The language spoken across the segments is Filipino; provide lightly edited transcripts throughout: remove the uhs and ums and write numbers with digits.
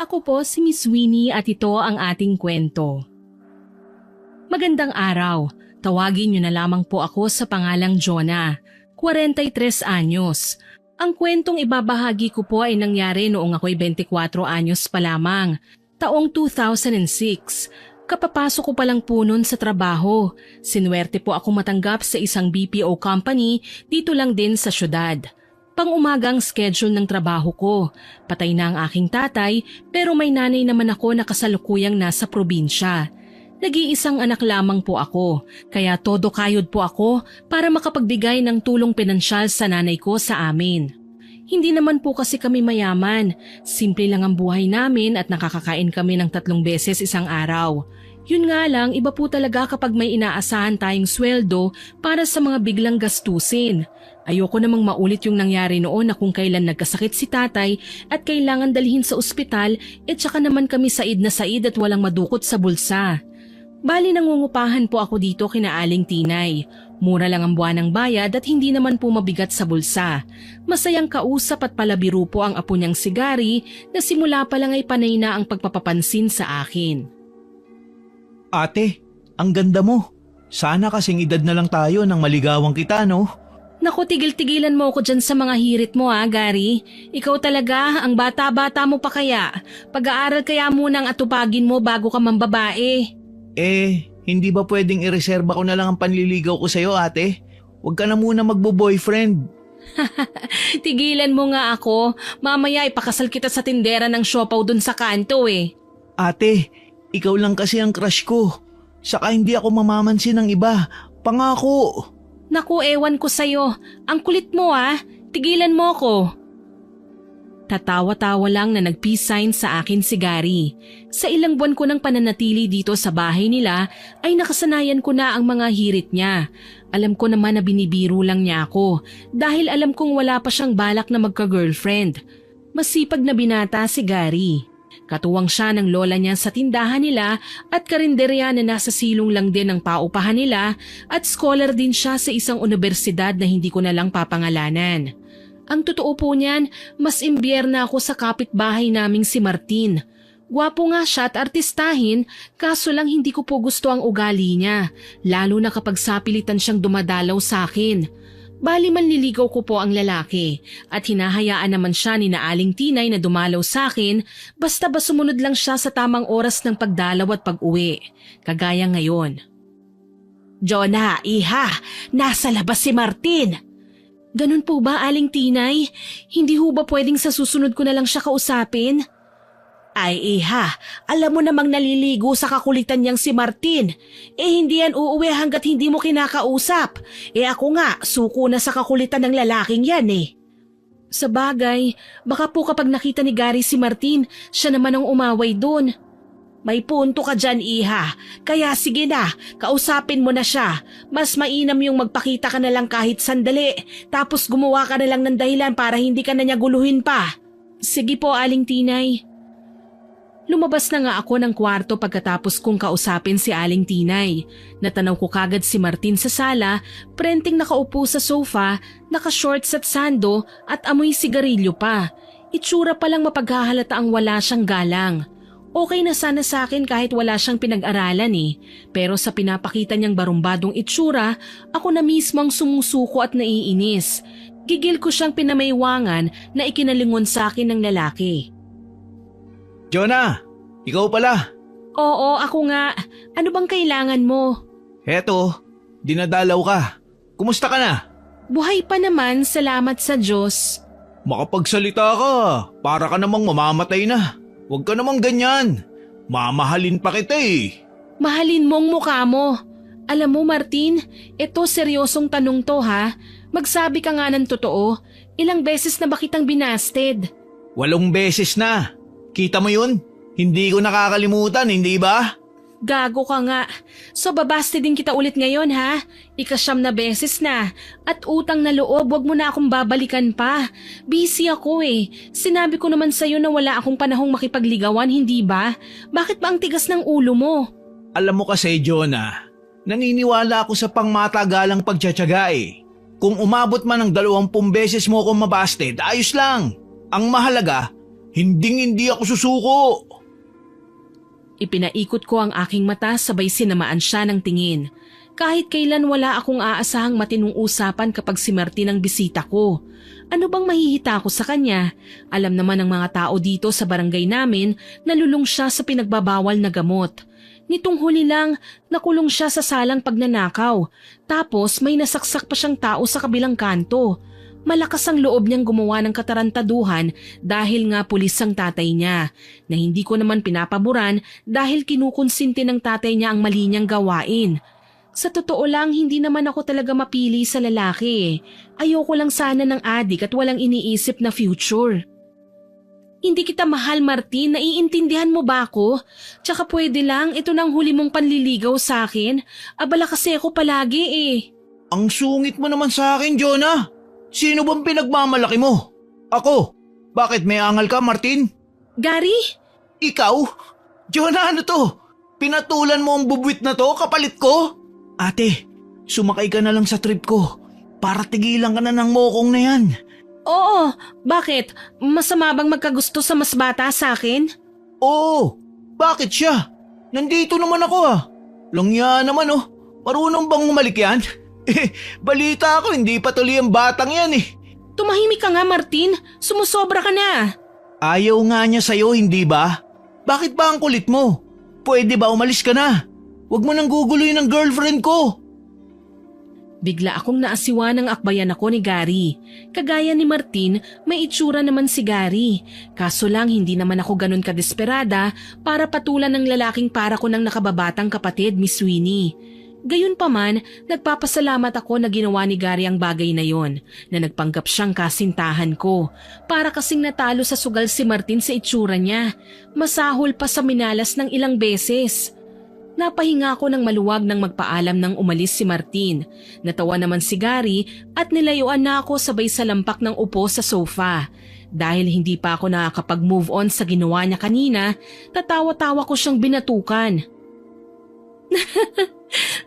Ako po si Miss Winnie at ito ang ating kwento. Magandang araw. Tawagin niyo na lamang po ako sa pangalang Jonah, 43 anyos. Ang kwentong ibabahagi ko po ay nangyari noong ako'y 24 anyos pa lamang, taong 2006. Kapapasok ko pa lang po nun sa trabaho. Sinuwerte po ako matanggap sa isang BPO company dito lang din sa syudad. Pang-umagang schedule ng trabaho ko. Patay na ang aking tatay pero may nanay naman ako na kasalukuyang nasa probinsya. Nag-iisang anak lamang po ako, kaya todo kayod po ako para makapagbigay ng tulong pinansyal sa nanay ko sa amin. Hindi naman po kasi kami mayaman, simple lang ang buhay namin at nakakakain kami ng 3 beses isang araw. Yun nga lang, iba po talaga kapag may inaasahan tayong sweldo para sa mga biglang gastusin. Ayoko namang maulit yung nangyari noon na kung kailan nagkasakit si tatay at kailangan dalhin sa ospital tsaka naman kami said na said at walang madukot sa bulsa. Bali nangungupahan po ako dito kina Aling Tinay. Mura lang ang buwanang bayad at hindi naman po mabigat sa bulsa. Masayang kausap at palabiro po ang apo niyang si Gary na simula pa lang ay panay na ang pagpapapansin sa akin. Ate, ang ganda mo. Sana kasing edad na lang tayo nang maligawan kita, no? Naku, tigil-tigilan mo ako dyan sa mga hirit mo Gary. Ikaw talaga, ang bata-bata mo pa kaya. Pag-aaral kaya munang atupagin mo bago ka mambabae. Hindi ba pwedeng ireserba ko na lang ang panliligaw ko sa'yo, ate? Huwag ka na muna magbo-boyfriend. Tigilan mo nga ako. Mamaya ipakasal kita sa tindera ng siopaw dun sa kanto Ate, ikaw lang kasi ang crush ko. Saka hindi ako mamamansin ng iba. Pangako. Naku, ewan ko sa'yo. Ang kulit mo Tigilan mo ko. Tatawa-tawa lang na nag-peace sign sa akin si Gary. Sa ilang buwan ko ng pananatili dito sa bahay nila ay nakasanayan ko na ang mga hirit niya. Alam ko naman na binibiro lang niya ako dahil alam kong wala pa siyang balak na magka-girlfriend. Masipag na binata si Gary. Katuwang siya ng lola niya sa tindahan nila at karinderya na nasa silong lang din ang paupahan nila at scholar din siya sa isang universidad na hindi ko na lang papangalanan. Ang totoo po niyan, mas imbierna ako sa kapitbahay naming si Martin. Gwapo nga siya at artistahin, kaso lang hindi ko po gusto ang ugali niya, lalo na kapag sapilitan siyang dumadalaw sa akin. Bali manliligaw ko po ang lalaki at hinahayaan naman siya ni na Aling Tinay na dumalaw sa akin basta ba sumunod lang siya sa tamang oras ng pagdalaw at pag-uwi, kagaya ngayon. Jonah, iha, nasa labas si Martin! Ganun po ba, Aling Tinay? Hindi ho ba pwedeng sa susunod ko na lang siya kausapin? Ay iha, alam mo namang naliligo sa kakulitan niyang si Martin. Hindi yan uuwi hanggat hindi mo kinakausap. Ako nga, suko na sa kakulitan ng lalaking yan Sa bagay, baka po kapag nakita ni Gary si Martin, siya naman ang umaway doon. May punto ka dyan, iha. Kaya sige na, kausapin mo na siya. Mas mainam yung magpakita ka na lang kahit sandali, tapos gumawa ka na lang ng dahilan para hindi ka na niya guluhin pa. Sige po, Aling Tinay. Lumabas na nga ako ng kwarto pagkatapos kong kausapin si Aling Tinay. Natanaw ko kagad si Martin sa sala, prenting nakaupo sa sofa, naka-shorts at sando at amoy sigarilyo pa. Itsura pa lang mapaghahalata ang wala siyang galang. Okay na sana sa akin kahit wala siyang pinag-aralan pero sa pinapakita niyang barumbadong itsura, ako na mismo ang sumusuko at naiinis. Gigil ko siyang pinamaywangan na ikinalingon sa akin ng lalaki. Jonah, ikaw pala. Oo, ako nga. Ano bang kailangan mo? Heto, dinadalaw ka. Kumusta ka na? Buhay pa naman, salamat sa Diyos. Makapagsalita ka, para ka namang mamamatay na. Huwag ka namang ganyan. Mamahalin pa kita Mahalin mong mukha mo. Alam mo Martin, ito seryosong tanong to Magsabi ka nga ng totoo. Ilang beses na ba kitang binasted? 8 beses na. Kita mo yun? Hindi ko nakakalimutan, hindi ba? Gago ka nga. So babaste din kita ulit ngayon Ika-9 na beses na. At utang na loob, wag mo na akong babalikan pa. Busy ako Sinabi ko naman sa'yo na wala akong panahong makipagligawan, hindi ba? Bakit ba ang tigas ng ulo mo? Alam mo kasi, Jonah, naniniwala ako sa pangmatagalang pagtsatsaga Kung umabot man ng 20 beses mo akong mabasted, ayos lang. Ang mahalaga, Hinding-hindi ako susuko. Ipinaikot ko ang aking mata sabay sinamaan siya ng tingin. Kahit kailan wala akong aasahang matinong usapan kapag si Martin ang bisita ko. Ano bang mahihita ko sa kanya? Alam naman ng mga tao dito sa barangay namin na lulong siya sa pinagbabawal na gamot. Nitong huli lang, nakulong siya sa salang pagnanakaw. Tapos may nasaksak pa siyang tao sa kabilang kanto. Malakas ang loob niyang gumawa ng katarantaduhan dahil nga pulis ang tatay niya, na hindi ko naman pinapaboran dahil kinukonsinti ng tatay niya ang mali niyang gawain. Sa totoo lang, hindi naman ako talaga mapili sa lalaki. Ayoko lang sana ng adik at walang iniisip na future. Hindi kita mahal, Martin. Naiintindihan mo ba ako? Tsaka pwede lang, ito nang huli mong panliligaw sa akin. Abala kasi ako palagi eh. Ang sungit mo naman sa akin, Jonah. Sino bang pinagmamalaki mo? Ako? Bakit may angal ka, Martin? Gary? Ikaw? Jonah, ano to? Pinatulan mo ang bubwit na to, kapalit ko? Ate, sumakay ka na lang sa trip ko para tigilan ka na ng mokong na yan. Oo, bakit? Masama bang magkagusto sa mas bata sa akin? Oo, bakit siya? Nandito naman ako ah. Langya naman oh, marunong bang humalik yan? Balita ako hindi pa tuloy ang batang yan eh. Tumahimik ka nga, Martin. Sumusobra ka na. Ayaw nga niya sa'yo, hindi ba? Bakit ba ang kulit mo? Pwede ba umalis ka na? Huwag mo nang guguloy ng girlfriend ko. Bigla akong naasiwa ng akbayan ako ni Gary. Kagaya ni Martin, may itsura naman si Gary. Kaso lang hindi naman ako ganun kadesperada para patulan ng lalaking para ko ng nakababatang kapatid, Miss Winnie. Gayunpaman, nagpapasalamat ako na ginawa ni Gary ang bagay na yon, na nagpanggap siyang kasintahan ko. Para kasing natalo sa sugal si Martin sa itsura niya. Masahol pa sa minalas ng ilang beses. Napahinga ako ng maluwag nang magpaalam nang umalis si Martin. Natawa naman si Gary at nilayuan na ako sabay sa lampak ng upo sa sofa. Dahil hindi pa ako nakakapag-move on sa ginawa niya kanina, tatawa-tawa ko siyang binatukan.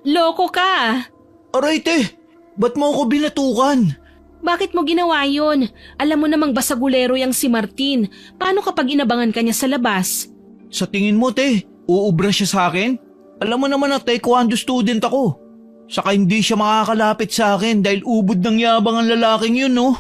Loko ka! Aray te, ba't mo ako binatukan? Bakit mo ginawa yun? Alam mo namang basagulero yang si Martin. Paano kapag inabangan ka niya sa labas? Sa tingin mo te, uubra siya sa akin? Alam mo naman na taekwondo student ako. Saka hindi siya makakalapit sa akin dahil ubod ng yabang ang lalaking yun, no?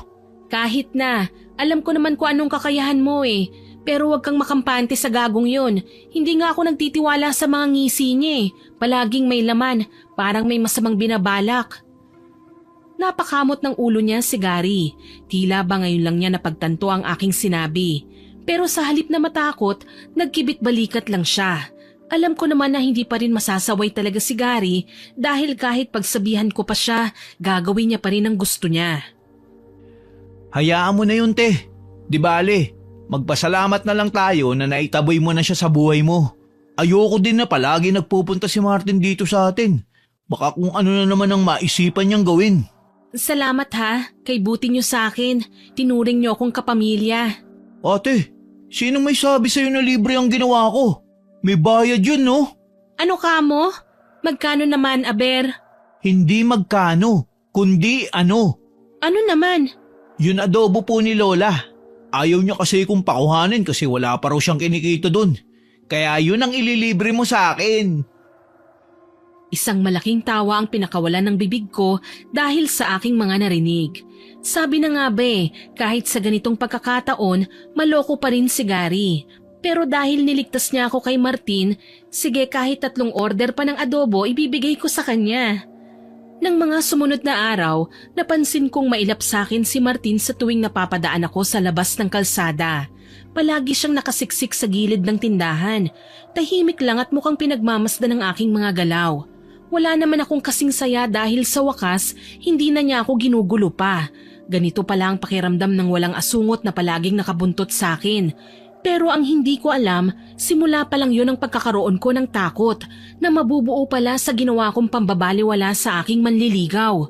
Kahit na, alam ko naman kung anong kakayahan mo eh. Pero huwag kang makampante sa gagong yun. Hindi nga ako nagtitiwala sa mga ngisi niya eh. Palaging may laman, parang may masamang binabalak. Napakamot ng ulo niya si Gary. Tila ba ngayon lang niya napagtanto ang aking sinabi. Pero sa halip na matakot, nagkibit balikat lang siya. Alam ko naman na hindi pa rin masasaway talaga si Gary dahil kahit pagsabihan ko pa siya, gagawin niya pa rin ang gusto niya. Hayaan mo na yun te. Di bale, magpasalamat na lang tayo na naitaboy mo na siya sa buhay mo. Ayoko din na palagi nagpupunta si Martin dito sa atin. Baka kung ano na naman ang maisipan niyang gawin. Salamat ha, kay buti niyo sa akin. Tinuring niyo akong kapamilya. Ate, sinong may sabi sa'yo na libre ang ginawa ko? May bayad yun, no? Ano ka mo? Magkano naman, Aber? Hindi magkano, kundi ano. Ano naman? Yun adobo po ni Lola. Ayaw niya kasi kung pakuhanin kasi wala pa raw siyang kinikita dun. Kaya yun ang ililibre mo sa akin. Isang malaking tawa ang pinakawalan ng bibig ko dahil sa aking mga narinig. Sabi na nga ba kahit sa ganitong pagkakataon, maloko pa rin si Gary. Pero dahil niligtas niya ako kay Martin, sige kahit 3 order pa ng adobo ibibigay ko sa kanya. Nang mga sumunod na araw, napansin kong mailap sa akin si Martin sa tuwing napapadaan ako sa labas ng kalsada. Palagi siyang nakasiksik sa gilid ng tindahan. Tahimik lang at mukhang pinagmamasdan ng aking mga galaw. Wala naman akong kasing saya dahil sa wakas, hindi na niya ako ginugulo pa. Ganito pala ang pakiramdam ng walang asungot na palaging nakabuntot sa akin. Pero ang hindi ko alam, simula pa lang yun ang pagkakaroon ko ng takot na mabubuo pala sa ginawa kong pambabaliwala sa aking manliligaw.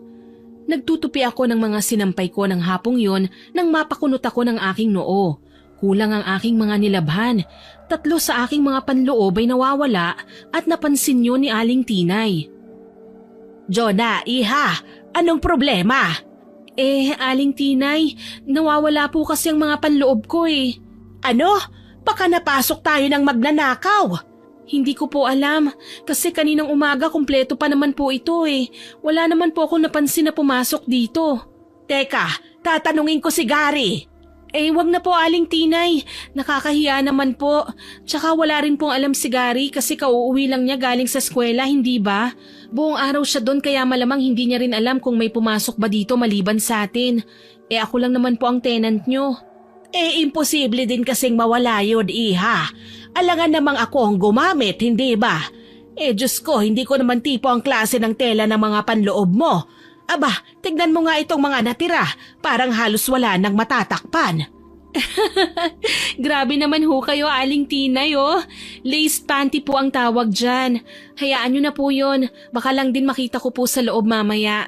Nagtutupi ako ng mga sinampay ko ng hapong yun nang mapakunot ako ng aking noo. Kulang ang aking mga nilabhan. 3 sa aking mga panloob ay nawawala at napansin yun ni Aling Tinay. Jonah, iha, anong problema? Aling Tinay, nawawala po kasi ang mga panloob ko eh. Ano? Baka napasok tayo ng magnanakaw. Hindi ko po alam kasi kaninang umaga kumpleto pa naman po ito eh. Wala naman po akong napansin na pumasok dito. Teka, tatanungin ko si Gary. Wag na po Aling Tinay. Nakakahiya naman po. Tsaka wala rin pong alam si Gary kasi kauuwi lang niya galing sa eskwela, hindi ba? Buong araw siya doon kaya malamang hindi niya rin alam kung may pumasok ba dito maliban sa atin. Ako lang naman po ang tenant nyo. Imposible din kasing mawala yun, iha. Alangan namang ako ang gumamit, hindi ba? Diyos ko, hindi ko naman tipo ang klase ng tela ng mga panloob mo. Aba, tignan mo nga itong mga natira. Parang halos wala nang matatakpan. Grabe naman ho kayo, Aling Tinay, oh. Lace panty po ang tawag dyan. Hayaan nyo na po yun. Baka lang din makita ko po sa loob mamaya.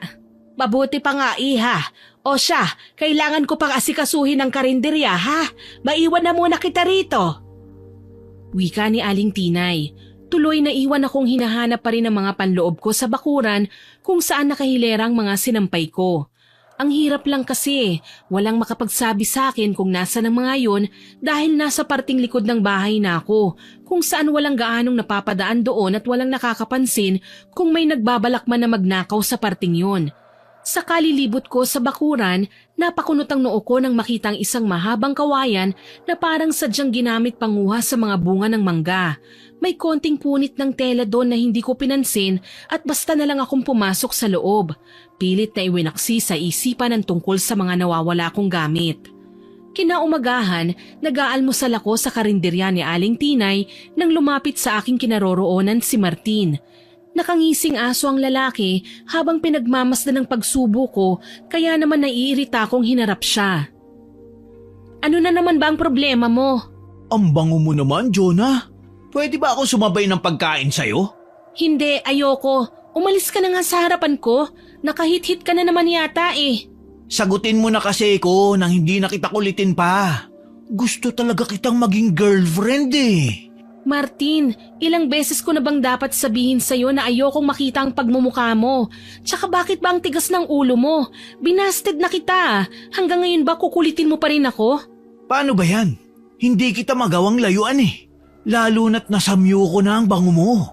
Mabuti pa nga, iha. O siya, kailangan ko pang asikasuhin ng karinderya, ha? Maiwan na muna kita rito. Wika ni Aling Tinay. Tuloy na iwan akong hinahanap pa rin ang mga panloob ko sa bakuran kung saan nakahilerang mga sinampay ko. Ang hirap lang kasi, walang makapagsabi sa akin kung nasa ng mga yon dahil nasa parting likod ng bahay na ako, kung saan walang gaanong napapadaan doon at walang nakakapansin kung may nagbabalak man na magnakaw sa parting yon. Sa kalilibot ko sa bakuran, napakunot ang noo ko nang makitang isang mahabang kawayan na parang sadyang ginamit panguha sa mga bunga ng mangga. May konting punit ng tela doon na hindi ko pinansin at basta na lang akong pumasok sa loob. Pilit na iwinaksi sa isipan ang tungkol sa mga nawawala kong gamit. Kinaumagahan, nag-aalmusal ako sa karinderya ni Aling Tinay nang lumapit sa aking kinaroroonan si Martin. Nakangising aso ang lalaki habang pinagmamasdan ng pagsubo ko kaya naman naiirita akong hinarap siya. Ano na naman ba ang problema mo? Ang bango mo naman, Jonah. Pwede ba ako sumabay ng pagkain sa'yo? Hindi, ayoko. Umalis ka na nga sa harapan ko. Nakahit-hit ka na naman yata eh. Sagutin mo na kasi ko nang hindi na kita kulitin pa. Gusto talaga kitang maging girlfriend eh. Martin, ilang beses ko na bang dapat sabihin sa'yo na ayokong makita ang pagmumukha mo? Tsaka bakit ba ang tigas ng ulo mo? Binasted na kita. Hanggang ngayon ba kukulitin mo pa rin ako? Paano ba yan? Hindi kita magawang layuan eh. Lalo na't nasamyo ko na ang bango mo.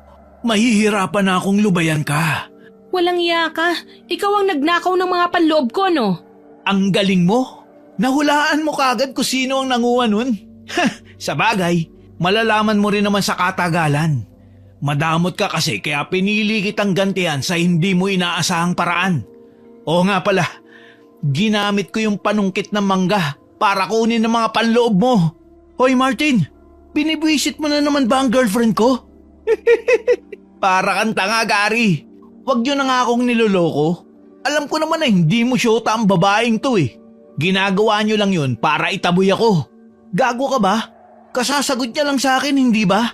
Mahihirapan na akong lubayan ka. Walang iya ka. Ikaw ang nagnakaw ng mga panloob ko, no? Ang galing mo. Nahulaan mo kagad kung sino ang nanguha nun. Sa bagay, malalaman mo rin naman sa katagalan. Madamot ka kasi kaya pinili kitang gantihan sa hindi mo inaasahang paraan. Oo nga pala, ginamit ko yung panungkit ng mangga para kunin ng mga panloob mo. Hoy Martin, binibwisit mo na naman ba ang girlfriend ko? Para kang tanga, Gary. Huwag nyo na nga akong niloloko. Alam ko naman na hindi mo syota ang babaeng to eh. Ginagawa nyo lang yun para itaboy ako. Gago ka ba? Kasasagot niya lang sa akin, hindi ba?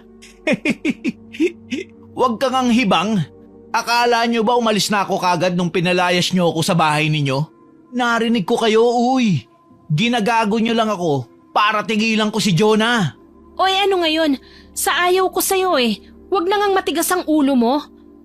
Huwag kang ang hibang. Akala nyo ba umalis na ako kagad nung pinalayas nyo ako sa bahay ninyo? Narinig ko kayo, uy. Ginagago nyo lang ako para tigilan ko si Jonah. Oy, ano ngayon? Sa ayaw ko sa'yo eh. Huwag na ngang matigas ang ulo mo.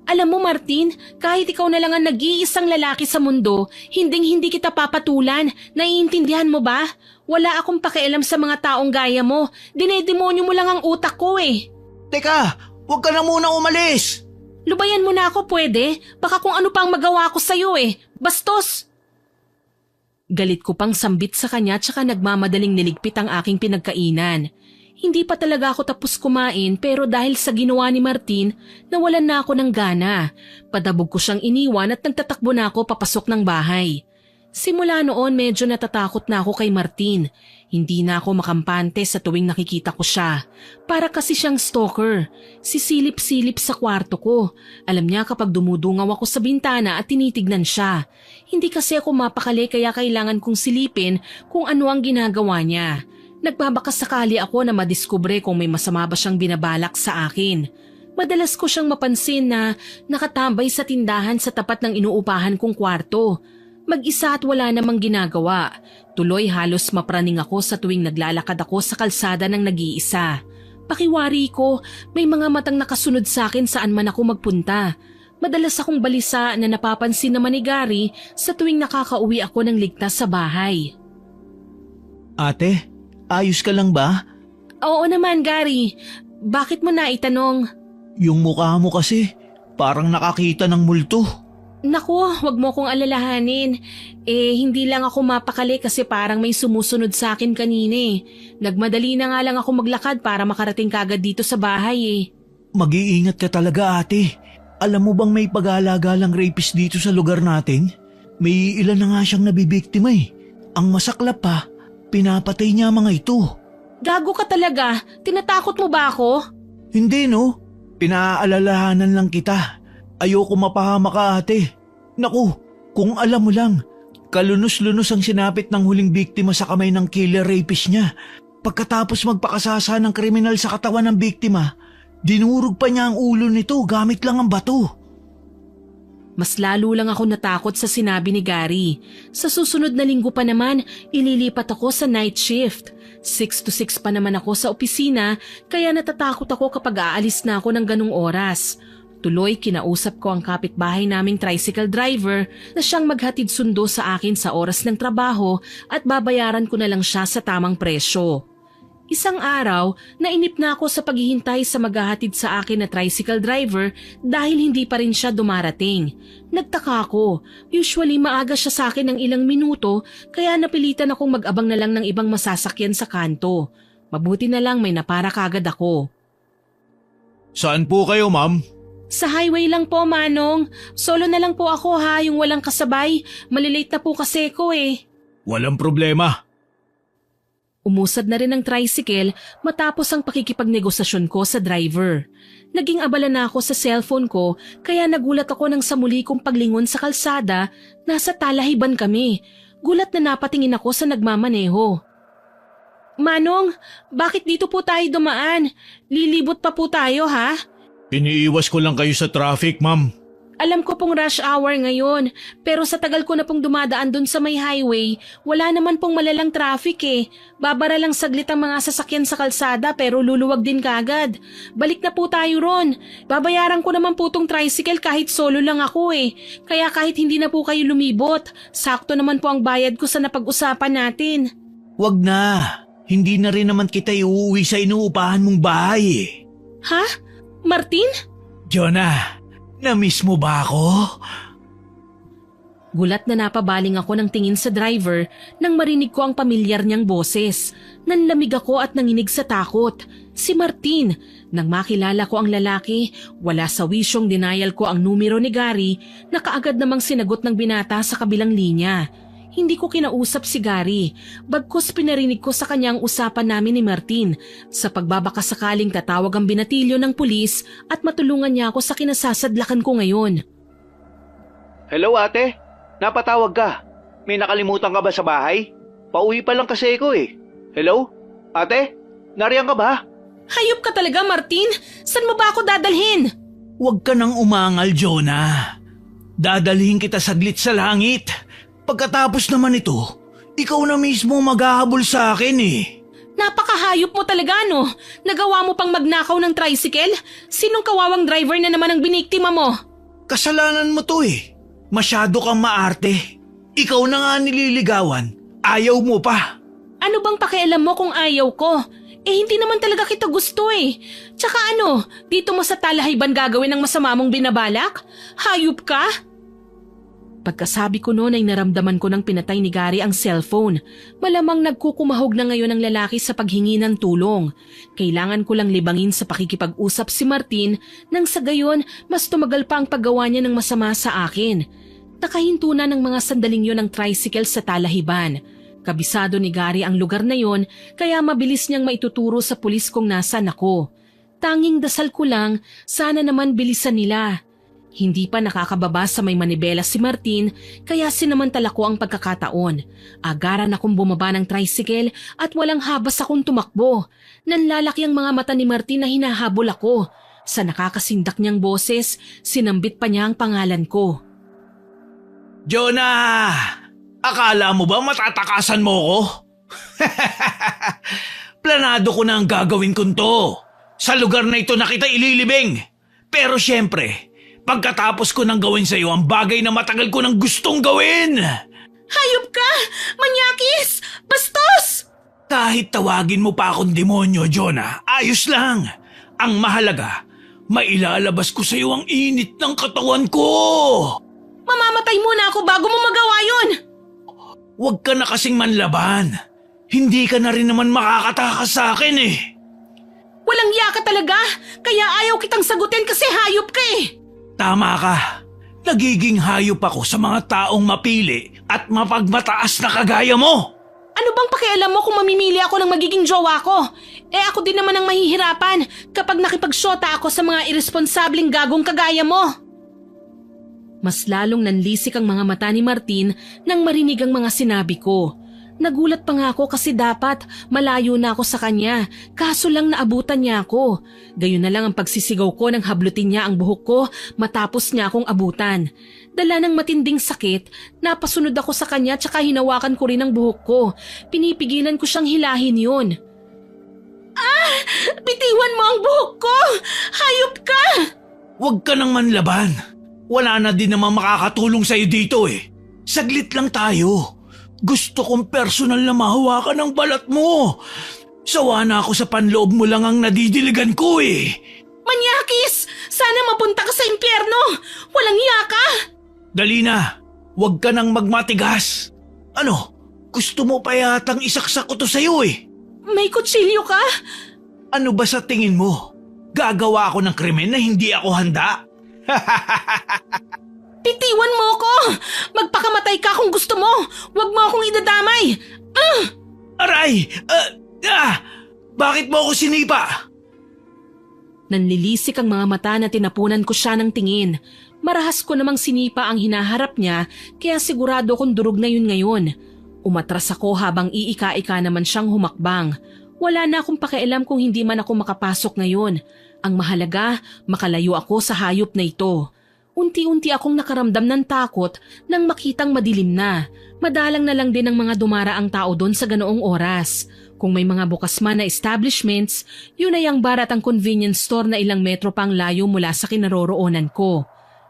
Alam mo Martin, kahit ikaw na lang ang nag-iisang lalaki sa mundo, hindi kita papatulan. Naiintindihan mo ba? Wala akong pakialam sa mga taong gaya mo. Dinedemonyo mo lang ang utak ko eh. Teka, huwag ka na muna umalis. Lubayan mo na ako pwede? Baka kung ano pang magawa ko sa'yo eh. Bastos! Galit ko pang sambit sa kanya tsaka nagmamadaling niligpit ang aking pinagkainan. Hindi pa talaga ako tapos kumain pero dahil sa ginawa ni Martin, nawalan na ako ng gana. Padabog ko siyang iniwan at nagtatakbo na ako papasok ng bahay. Simula noon medyo natatakot na ako kay Martin. Hindi na ako makampante sa tuwing nakikita ko siya. Para kasi siyang stalker. Sisilip-silip sa kwarto ko. Alam niya kapag dumudungaw ako sa bintana at tinitignan siya. Hindi kasi ako mapakali kaya kailangan kong silipin kung ano ang ginagawa niya. Nagbabakas sakali ako na madiskubre kung may masama ba siyang binabalak sa akin. Madalas ko siyang mapansin na nakatambay sa tindahan sa tapat ng inuupahan kong kwarto. Mag-isa at wala namang ginagawa. Tuloy halos mapraning ako sa tuwing naglalakad ako sa kalsada ng nag-iisa. Pakiwari ko, may mga matang nakasunod sa akin saan man ako magpunta. Madalas akong balisa na napapansin naman ni Gary sa tuwing nakakauwi ako ng ligtas sa bahay. Ate, Ayos ka lang ba? Oo naman, Gary. Bakit mo na itanong? Yung mukha mo kasi, parang nakakita ng multo. Naku, wag mo kong alalahanin. Hindi lang ako mapakali kasi parang may sumusunod sa akin kanina eh. Nagmadali na nga lang ako maglakad para makarating kagad dito sa bahay eh. Mag-iingat ka talaga ate. Alam mo bang may pag-aalaga lang rapist dito sa lugar natin? May ilan na nga siyang nabibiktima eh. Ang masaklap pa, pinapatay niya mga ito. Gago ka talaga. Tinatakot mo ba ako? Hindi no, pinaalalahanan lang kita. Ayoko mapahama ka ate. Naku, kung alam mo lang, kalunos-lunos ang sinapit ng huling biktima sa kamay ng killer rapist niya. Pagkatapos magpakasasa ng kriminal sa katawan ng biktima, dinurog pa niya ang ulo nito gamit lang ang bato. Mas lalo lang ako natakot sa sinabi ni Gary. Sa susunod na linggo pa naman, ililipat ako sa night shift. 6 to 6 pa naman ako sa opisina, kaya natatakot ako kapag aalis na ako ng ganung oras. Tuloy kinausap ko ang kapitbahay naming tricycle driver na siyang maghatid sundo sa akin sa oras ng trabaho at babayaran ko na lang siya sa tamang presyo. Isang araw, nainip na ako sa paghihintay sa maghahatid sa akin na tricycle driver dahil hindi pa rin siya dumarating. Nagtaka ako, usually maaga siya sa akin ng ilang minuto kaya napilitan akong mag-abang na lang ng ibang masasakyan sa kanto. Mabuti na lang may napara kagad ako. Saan po kayo ma'am? Sa highway lang po, Manong. Solo na lang po ako ha, yung walang kasabay. Malilate na po kasi ko eh. Walang problema. Umusad na rin ang tricycle matapos ang pakikipagnegosasyon ko sa driver. Naging abala na ako sa cellphone ko kaya nagulat ako nang sa muli kong paglingon sa kalsada, nasa talahiban kami. Gulat na napatingin ako sa nagmamaneho. Manong, bakit dito po tayo dumaan? Lilibot pa po tayo ha? Iniiwas ko lang kayo sa traffic ma'am. Alam ko pong rush hour ngayon, pero sa tagal ko na pong dumadaan dun sa may highway, wala naman pong malalang traffic eh. Babara lang saglit ang mga sasakyan sa kalsada pero luluwag din kagad. Balik na po tayo ron. Babayaran ko naman po tong tricycle kahit solo lang ako eh. Kaya kahit hindi na po kayo lumibot, sakto naman po ang bayad ko sa napag-usapan natin. Wag na, hindi na rin naman kita iuwi sa inuupahan mong bahay eh. Ha? Martin? Jonah, na-miss mo ba ako? Gulat na napabaling ako ng tingin sa driver nang marinig ko ang pamilyar niyang boses. Nanlamig ako at nanginig sa takot. Si Martin. Nang makilala ko ang lalaki, wala sa wisyong denial ko ang numero ni Gary na kaagad namang sinagot ng binata sa kabilang linya. Hindi ko kinausap si Gary, bagkus pinarinig ko sa kanya ang usapan namin ni Martin sa pagbabakasakaling tatawag ang binatilyo ng pulis at matulungan niya ako sa kinasasadlakan ko ngayon. Hello ate, napatawag ka. May nakalimutan ka ba sa bahay? Pauwi pa lang kasi ako eh. Hello? Ate, nariyan ka ba? Hayop ka talaga, Martin! Saan mo ba ako dadalhin? Huwag ka nang umangal, Jonah. Dadalhin kita saglit sa langit. Pagkatapos naman ito, ikaw na mismo maghahabol sa akin eh. Napakahayop mo talaga no? Nagawa mo pang magnakaw ng tricycle? Sinong kawawang driver na naman ang biniktima mo? Kasalanan mo to eh. Masyado kang maarte. Ikaw na nga nililigawan. Ayaw mo pa. Ano bang pakialam mo kung ayaw ko? Hindi naman talaga kita gusto eh. Tsaka ano, dito mo sa talahiban gagawin ng masama mong binabalak? Hayop ka? Pagkasabi ko noon ay naramdaman ko ng pinatay ni Gary ang cellphone. Malamang nagkukumahog na ngayon ang lalaki sa paghingi ng tulong. Kailangan ko lang libangin sa pakikipag-usap si Martin nang sa gayon mas tumagal pa ang paggawa niya ng masama sa akin. Nakahinto na ng mga sandaling yon ang tricycle sa talahiban. Kabisado ni Gary ang lugar na yon kaya mabilis niyang maituturo sa pulis kung nasan ako. Tanging dasal ko lang, sana naman bilisan nila. Hindi pa nakakababa sa may manibela si Martin kaya sinamantala ko ang pagkakataon. Agaran akong bumaba ng tricycle at walang habas akong tumakbo. Nanlalaki ang mga mata ni Martin na hinahabol ako. Sa nakakasindak niyang boses, sinambit pa niya ang pangalan ko. Jonah! Akala mo ba matatakasan mo ko? Planado ko na ang gagawin kong to. Sa lugar na ito na kita ililibing. Pero syempre, pagkatapos ko nang gawin sa iyo ang bagay na matagal ko nang gustong gawin. Hayop ka! Manyakis! Bastos! Kahit tawagin mo pa akong demonyo, Jonah, ayos lang. Ang mahalaga, mailalabas ko sa iyo ang init ng katawan ko. Mamamatay muna ako bago mo magawa yun! Huwag ka na kasing manlaban. Hindi ka na rin naman makakatakas sa akin eh. Walang iya ka talaga, kaya ayaw kitang sagutin kasi hayop ka eh! Tama ka. Nagiging hayop ako sa mga taong mapili at mapagmataas na kagaya mo. Ano bang pakialam mo kung mamimili ako ng magiging jowa ko? Eh ako din naman ang mahihirapan kapag nakipagsyota ako sa mga irresponsabling gagong kagaya mo. Mas lalong nanlisik ang mga mata ni Martin nang marinig ang mga sinabi ko. Nagulat pa nga ako kasi dapat malayo na ako sa kanya, kaso lang naabutan niya ako. Gayon na lang ang pagsisigaw ko nang hablutin niya ang buhok ko matapos niya akong abutan. Dala ng matinding sakit, napasunod ako sa kanya tsaka hinawakan ko rin ang buhok ko. Pinipigilan ko siyang hilahin yun. Bitiwan mo ang buhok ko! Hayop ka! Huwag ka nang manlaban. Wala na din naman makakatulong sa'yo dito eh. Saglit lang tayo. Gusto kong personal na mahawakan ang balat mo. Sawa na ako sa panloob mo lang ang nadidiligan ko eh. Manyakis! Sana mapunta ka sa impyerno! Walang iya ka! Dali na, huwag ka nang magmatigas. Ano, gusto mo pa yatang isaksak ko to sa'yo eh. May kutsilyo ka? Ano ba sa tingin mo? Gagawa ako ng krimen na hindi ako handa? Bitiwan mo ko! Magpakamatay ka kung gusto mo! Huwag mo akong idadamay! Aray! Bakit mo ako sinipa? Nanlilisik ang mga mata na tinapunan ko siya ng tingin. Marahas ko namang sinipa ang hinaharap niya kaya sigurado kong durog na yun ngayon. Umatras ako habang iika-ika naman siyang humakbang. Wala na akong pakialam kung hindi man ako makapasok ngayon. Ang mahalaga, makalayo ako sa hayop na ito. Unti-unti akong nakaramdam ng takot nang makitang madilim na. Madalang na lang din ang mga dumaraang tao doon sa ganoong oras. Kung may mga bukas man na establishments, yun ay ang bar at ang convenience store na ilang metro pang layo mula sa kinaroroonan ko.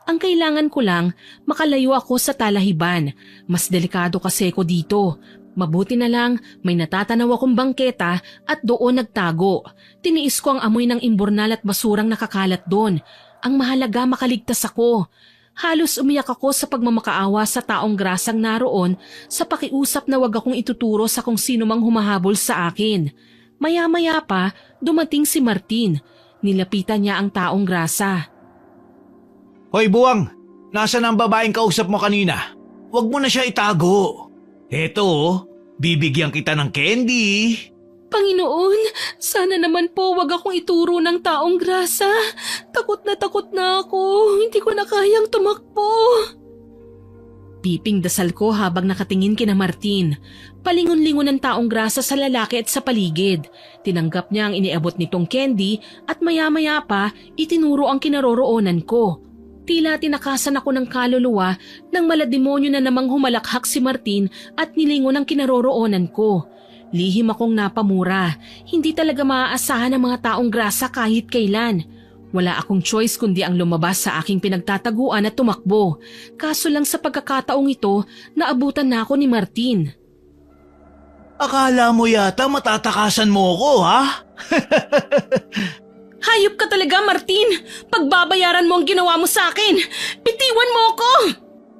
Ang kailangan ko lang, makalayo ako sa talahiban. Mas delikado kasi ko dito. Mabuti na lang, may natatanaw akong bangketa at doon nagtago. Tiniis ko ang amoy ng imbornal at basurang nakakalat doon. Ang mahalaga makaligtas ako. Halos umiyak ako sa pagmamakaawa sa taong grasang naroon sa pakiusap na wag akong ituturo sa kung sino mang humahabol sa akin. Maya-maya pa, dumating si Martin. Nilapitan niya ang taong grasa. Hoy buwang, nasaan ang babaeng kausap mo kanina? Huwag mo na siya itago. Eto, bibigyan kita ng candy. Panginoon, sana naman po wag akong ituro ng taong grasa. Takot na ako. Hindi ko na kayang tumakbo. Piping dasal ko habang nakatingin kina Martin. Palingon-lingon ng taong grasa sa lalaki at sa paligid. Tinanggap niya ang iniabot nitong candy at maya-maya pa itinuro ang kinaroroonan ko. Tila tinakasan ako ng kaluluwa nang malademonyo na namang humalakhak si Martin at nilingon ang kinaroroonan ko. Lihim akong napamura. Hindi talaga maaasahan ang mga taong grasa kahit kailan. Wala akong choice kundi ang lumabas sa aking pinagtataguan at tumakbo. Kaso lang sa pagkakataong ito, naabutan na ako ni Martin. Akala mo yata matatakasan mo ako, ha? Hayop ka talaga, Martin! Pagbabayaran mo ang ginawa mo sa akin! Bitiwan mo ko!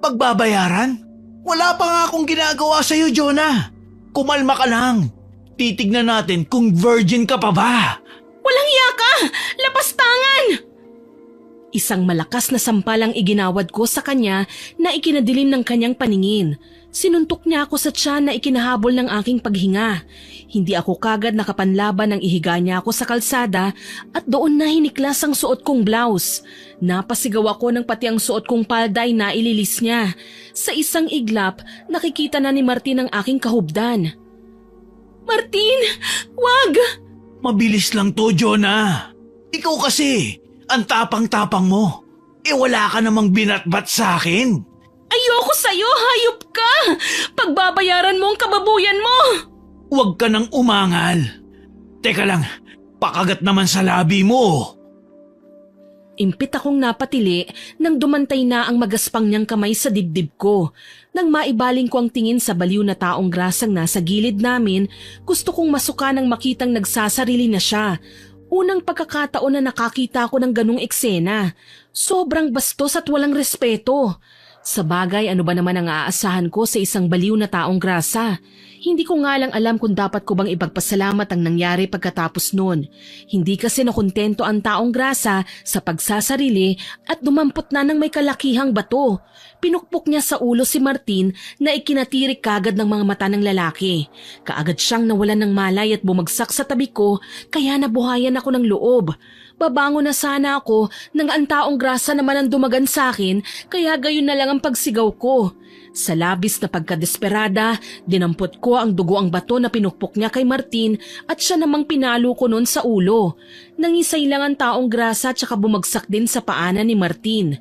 Pagbabayaran? Wala pa nga akong ginagawa sa'yo, Jonah. Kumalma ka lang. Titignan natin kung virgin ka pa ba. Walang iya ka! Lapastangan! Isang malakas na sampalang iginawad ko sa kanya na ikinadilim ng kanyang paningin. Sinuntok niya ako sa tiyan na ikinahabol ng aking paghinga. Hindi ako kagad nakapanlaban nang ihiga niya ako sa kalsada at doon na hiniklas ang suot kong blouse. Napasigaw ako ng pati ang suot kong palday na ililis niya. Sa isang iglap, nakikita na ni Martin ang aking kahubdan. Martin! Wag! Mabilis lang to, Jonah. Ikaw kasi, ang tapang-tapang mo. Wala ka namang binatbat sa akin. Ayoko sa'yo, hayop ka! Pagbabayaran mo ang kababuyan mo! Huwag ka nang umangal. Teka lang, pakagat naman sa labi mo. Impit akong napatili nang dumantay na ang magaspang niyang kamay sa dibdib ko. Nang maibaling ko ang tingin sa baliw na taong grasang nasa gilid namin, gusto kong masuka nang makitang nagsasarili na siya. Unang pagkakataon na nakakita ko ng ganung eksena. Sobrang bastos at walang respeto. Sa bagay, ano ba naman ang aasahan ko sa isang baliw na taong grasa? Hindi ko nga lang alam kung dapat ko bang ipagpasalamat ang nangyari pagkatapos noon. Hindi kasi nakontento ang taong grasa sa pagsasarili at dumampot na ng may kalakihang bato. Pinukpok niya sa ulo si Martin na ikinatirik kagad ng mga mata ng lalaki. Kaagad siyang nawalan ng malay at bumagsak sa tabi ko kaya nabuhayan ako ng loob. Babango na sana ako nang ang taong grasa naman ang dumagan sa akin kaya gayon na lang ang pagsigaw ko. Sa labis na pagkadesperada, dinampot ko ang dugo ang bato na pinukpok niya kay Martin at siya namang pinalo ko noon sa ulo. Nangisay lang ang taong grasa at saka bumagsak din sa paanan ni Martin.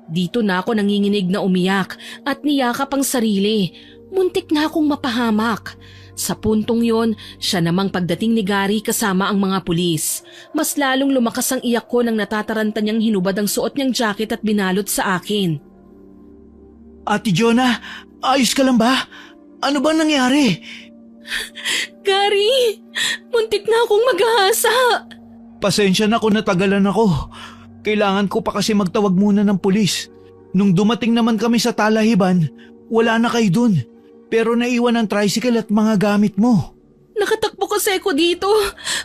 Dito na ako nanginginig na umiyak at niyakap ang sarili. Muntik na akong mapahamak. Sa puntong yon, siya namang pagdating ni Gary kasama ang mga pulis. Mas lalong lumakas ang iyak ko nang natataranta niyang hinubad ang suot niyang jacket at binalot sa akin. Ate Jonah, ayos ka lang ba? Ano ba nangyari? Gary, muntik na akong mag-ahasa. Pasensya na kung natagalan ako. Kailangan ko pa kasi magtawag muna ng pulis. Nung dumating naman kami sa Talahiban, wala na kayo dun. Pero naiwan ang tricycle at mga gamit mo. Nakatakbo kasi ako dito.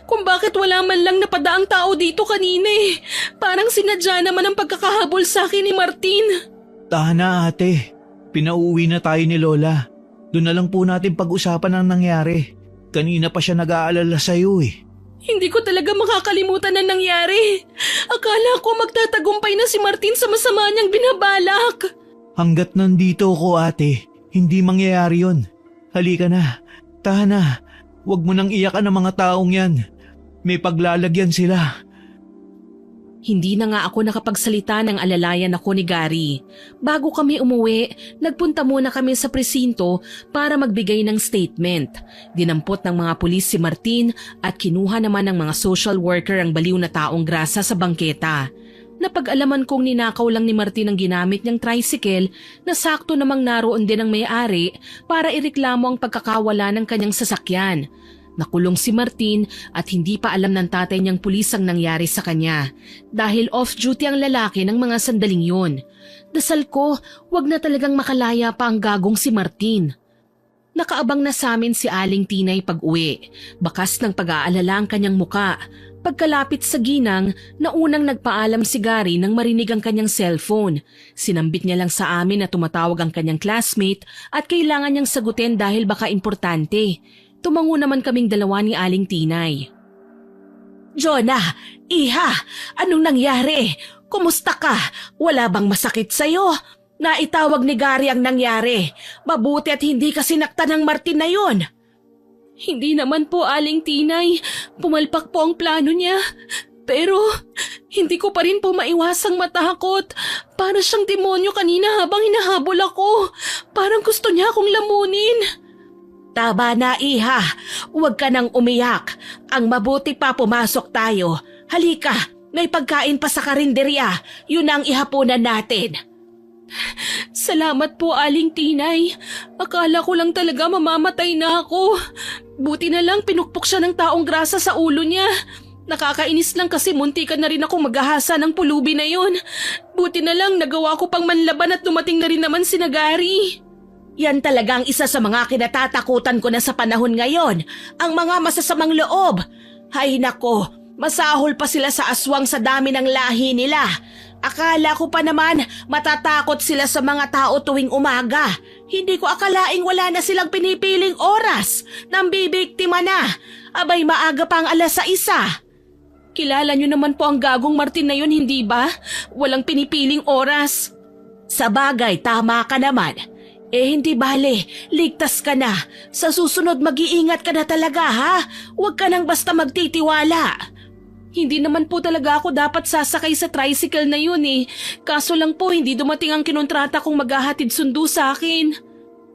Kung bakit wala man lang napadaang tao dito kanina eh. Parang sinadya naman ang pagkakahabol sa akin ni Martin. Tahan na ate. Pinauwi na tayo ni Lola. Doon na lang po natin pag-usapan ang nangyari. Kanina pa siya nag-aalala sa'yo eh. Hindi ko talaga makakalimutan ang nangyari. Akala ko magtatagumpay na si Martin sa masama niyang binabalak. Hanggat nandito ko ate, hindi mangyayari yun. Halika na. Tahan na. Huwag mo nang iyakan ang mga taong yan. May paglalagyan sila. Hindi na nga ako nakapagsalita ng alalayan ako ni Gary. Bago kami umuwi, nagpunta muna kami sa presinto para magbigay ng statement. Dinampot ng mga pulis si Martin at kinuha naman ng mga social worker ang baliw na taong grasa sa bangketa. Napag-alaman kong ninakaw lang ni Martin ang ginamit niyang tricycle na sakto namang naroon din ang may-ari para ireklamo ang pagkakawala ng kanyang sasakyan. Nakulong si Martin at hindi pa alam ng tatay niyang pulis ang nangyari sa kanya dahil off-duty ang lalaki ng mga sandaling yun. Dasal ko, wag na talagang makalaya pa ang gagong si Martin. Nakaabang na sa amin si Aling Tinay pag-uwi. Bakas ng pag-aalala ang kanyang muka. Pagkalapit sa ginang, naunang nagpaalam si Gary nang marinig ang kanyang cellphone. Sinambit niya lang sa amin na tumatawag ang kanyang classmate at kailangan niyang sagutin dahil baka importante. Tumango naman kaming dalawa ni Aling Tinay. Jonah, iha, anong nangyari? Kumusta ka? Wala bang masakit sa'yo? Naitawag ni Gary ang nangyari. Mabuti at hindi ka sinaktan ng Martin na yon. Hindi naman po, Aling Tinay. Pumalpak po ang plano niya. Pero hindi ko pa rin po maiwasang matakot. Para siyang demonyo kanina habang hinahabol ako. Parang gusto niya akong lamunin. Tama na, iha. Huwag ka nang umiyak. Ang mabuti pa pumasok tayo. Halika, may pagkain pa sa karinderya. Yun ang ihapunan natin. Salamat po, Aling Tinay. Akala ko lang talaga mamamatay na ako. Buti na lang pinukpok siya ng taong grasa sa ulo niya. Nakakainis lang kasi muntikan na rin ako maghahasa ng pulubi na yun. Buti na lang nagawa ko pang manlaban at dumating na rin naman si Gary. Yan talagang isa sa mga kinatatakutan ko na sa panahon ngayon, ang mga masasamang loob. Hay nako, masahol pa sila sa aswang sa dami ng lahi nila. Akala ko pa naman matatakot sila sa mga tao tuwing umaga. Hindi ko akalaing wala na silang pinipiling oras nang bibiktima na. Abay maaga pa ang 6:00. Kilala niyo naman po ang gagong Martin na yun, hindi ba? Walang pinipiling oras. Sa bagay, tama ka naman. Hindi bale, ligtas ka na. Sa susunod mag-iingat ka na talaga ha. Huwag ka nang basta magtitiwala. Hindi naman po talaga ako dapat sasakay sa tricycle na yun eh. Kaso lang po hindi dumating ang kinontrata kong maghahatid sundo sa akin.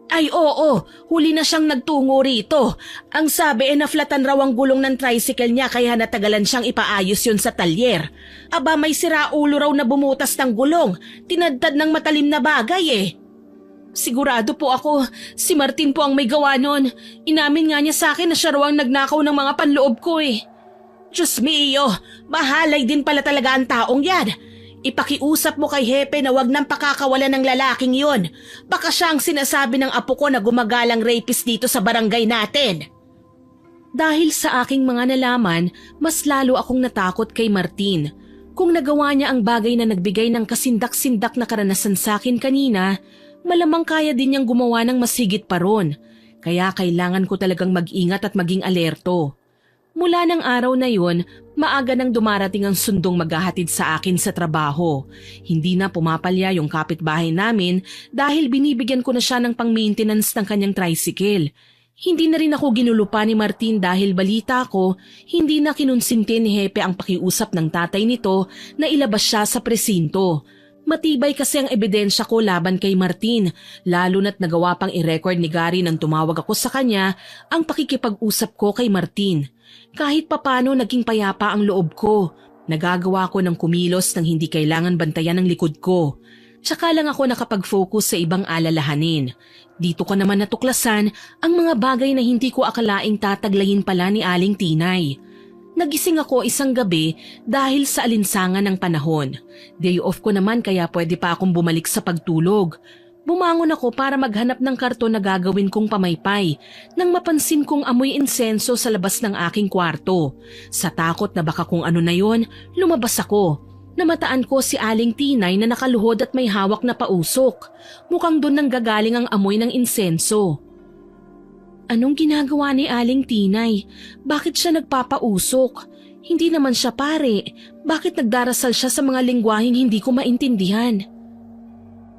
Ay oo, huli na siyang nagtungo rito. Ang sabi naflatan raw ang gulong ng tricycle niya kaya natagalan siyang ipaayos yun sa talyer. Aba may siraulo raw na bumutas ng gulong, tinadtad ng matalim na bagay eh. Sigurado po ako, si Martin po ang may gawa nun. Inamin nga niya sa akin na siya raw ang nagnakaw ng mga panloob ko eh. Diyos mio, mahalay din pala talaga ang taong yan. Ipakiusap mo kay Hepe na wag nang pakakawalan ng lalaking yun. Baka siya ang sinasabi ng apo ko na gumagalang rapist dito sa barangay natin. Dahil sa aking mga nalaman, mas lalo akong natakot kay Martin. Kung nagawa niya ang bagay na nagbigay ng kasindak-sindak na karanasan sa akin kanina, malamang kaya din niyang gumawa ng mas higit pa ron. Kaya kailangan ko talagang mag-ingat at maging alerto. Mula ng araw na yun, maaga nang dumarating ang sundong maghahatid sa akin sa trabaho. Hindi na pumapalya yung kapitbahay namin dahil binibigyan ko na siya ng pang-maintenance ng kanyang tricycle. Hindi na rin ako ginulupa ni Martin dahil balita ko, hindi na kinonsinti ni Hepe ang pakiusap ng tatay nito na ilabas siya sa presinto. Matibay kasi ang ebidensya ko laban kay Martin, lalo na't nagawa pang i-record ni Gary nang tumawag ako sa kanya ang pakikipag-usap ko kay Martin. Kahit papano naging payapa ang loob ko. Nagagawa ko ng kumilos nang hindi kailangan bantayan ng likod ko. Tsaka lang ako nakapag-focus sa ibang alalahanin. Dito ko naman natuklasan ang mga bagay na hindi ko akalaing tataglayin pala ni Aling Tinay. Nagising ako isang gabi dahil sa alinsangan ng panahon. Day off ko naman kaya pwede pa akong bumalik sa pagtulog. Bumangon ako para maghanap ng karton na gagawin kong pamaypay nang mapansin kong amoy insenso sa labas ng aking kwarto. Sa takot na baka kung ano na yon, lumabas ako. Namataan ko si Aling Tinay na nakaluhod at may hawak na pausok. Mukhang doon nang gagaling ang amoy ng insenso. Anong ginagawa ni Aling Tinay? Bakit siya nagpapausok? Hindi naman siya pare. Bakit nagdarasal siya sa mga lengguaheng hindi ko maintindihan?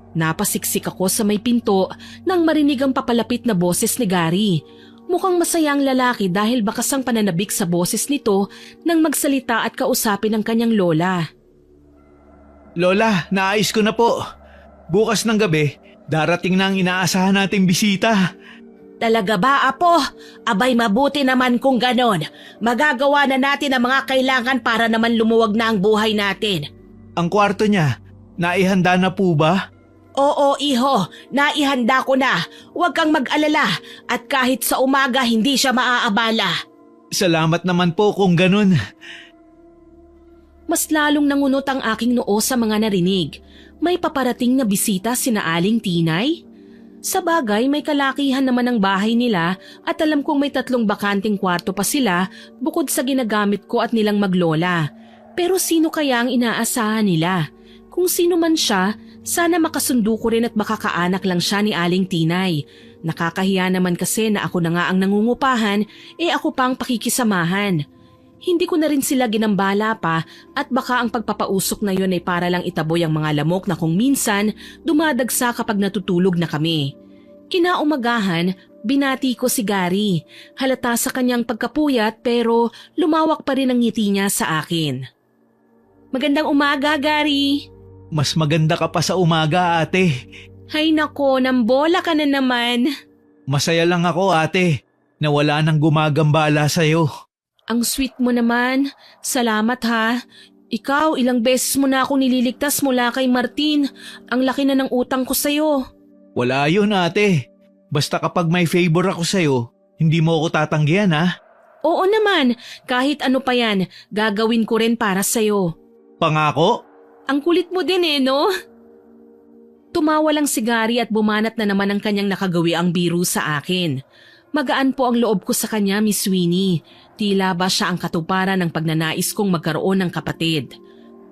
Napasiksik ako sa may pinto nang marinig ang papalapit na boses ni Gary. Mukhang masayang lalaki dahil bakas ang pananabik sa boses nito nang magsalita at kausapin ang kanyang lola. Lola, naayos ko na po. Bukas ng gabi, darating na ang inaasahan nating bisita. Talaga ba, Apo? Abay mabuti naman kung ganon. Magagawa na natin ang mga kailangan para naman lumuwag na ang buhay natin. Ang kwarto niya, naihanda na po ba? Oo, iho. Naihanda ko na. Huwag kang mag-alala. At kahit sa umaga, hindi siya maaabala. Salamat naman po kung ganun. Mas lalong nangunot ang aking noo sa mga narinig. May paparating na bisita sina Aling Tinay? Sa bagay, may kalakihan naman ang bahay nila at alam kong may 3 bakanting kwarto pa sila bukod sa ginagamit ko at nilang maglola. Pero sino kaya ang inaasahan nila? Kung sino man siya, sana makasundo ko rin at makakaanak lang siya ni Aling Tinay. Nakakahiya naman kasi na ako na nga ang nangungupahan, ako pang pakikisamahan. Hindi ko na rin sila ginambala pa at baka ang pagpapausok na yun ay para lang itaboy ang mga lamok na kung minsan dumadagsa kapag natutulog na kami. Kinaumagahan, binati ko si Gary. Halata sa kanyang pagkapuyat pero lumawak pa rin ang ngiti niya sa akin. Magandang umaga, Gary. Mas maganda ka pa sa umaga, ate. Hay nako, nambola ka na naman. Masaya lang ako, ate, na wala nang gumagambala sa'yo. Ang sweet mo naman. Salamat ha. Ikaw, ilang beses mo na ako nililigtas mula kay Martin. Ang laki na ng utang ko sa'yo. Wala yun, ate. Basta kapag may favor ako sa'yo, hindi mo ako tatanggihan, ha? Oo naman. Kahit ano pa yan, gagawin ko rin para sa'yo. Pangako? Ang kulit mo din no? Tumawa lang si Gary at bumanat na naman ang kanyang nakagawi ang biro sa akin. Magaan po ang loob ko sa kanya, Miss Winnie. Tila ba siya ang katuparan ng pagnanais kong magkaroon ng kapatid.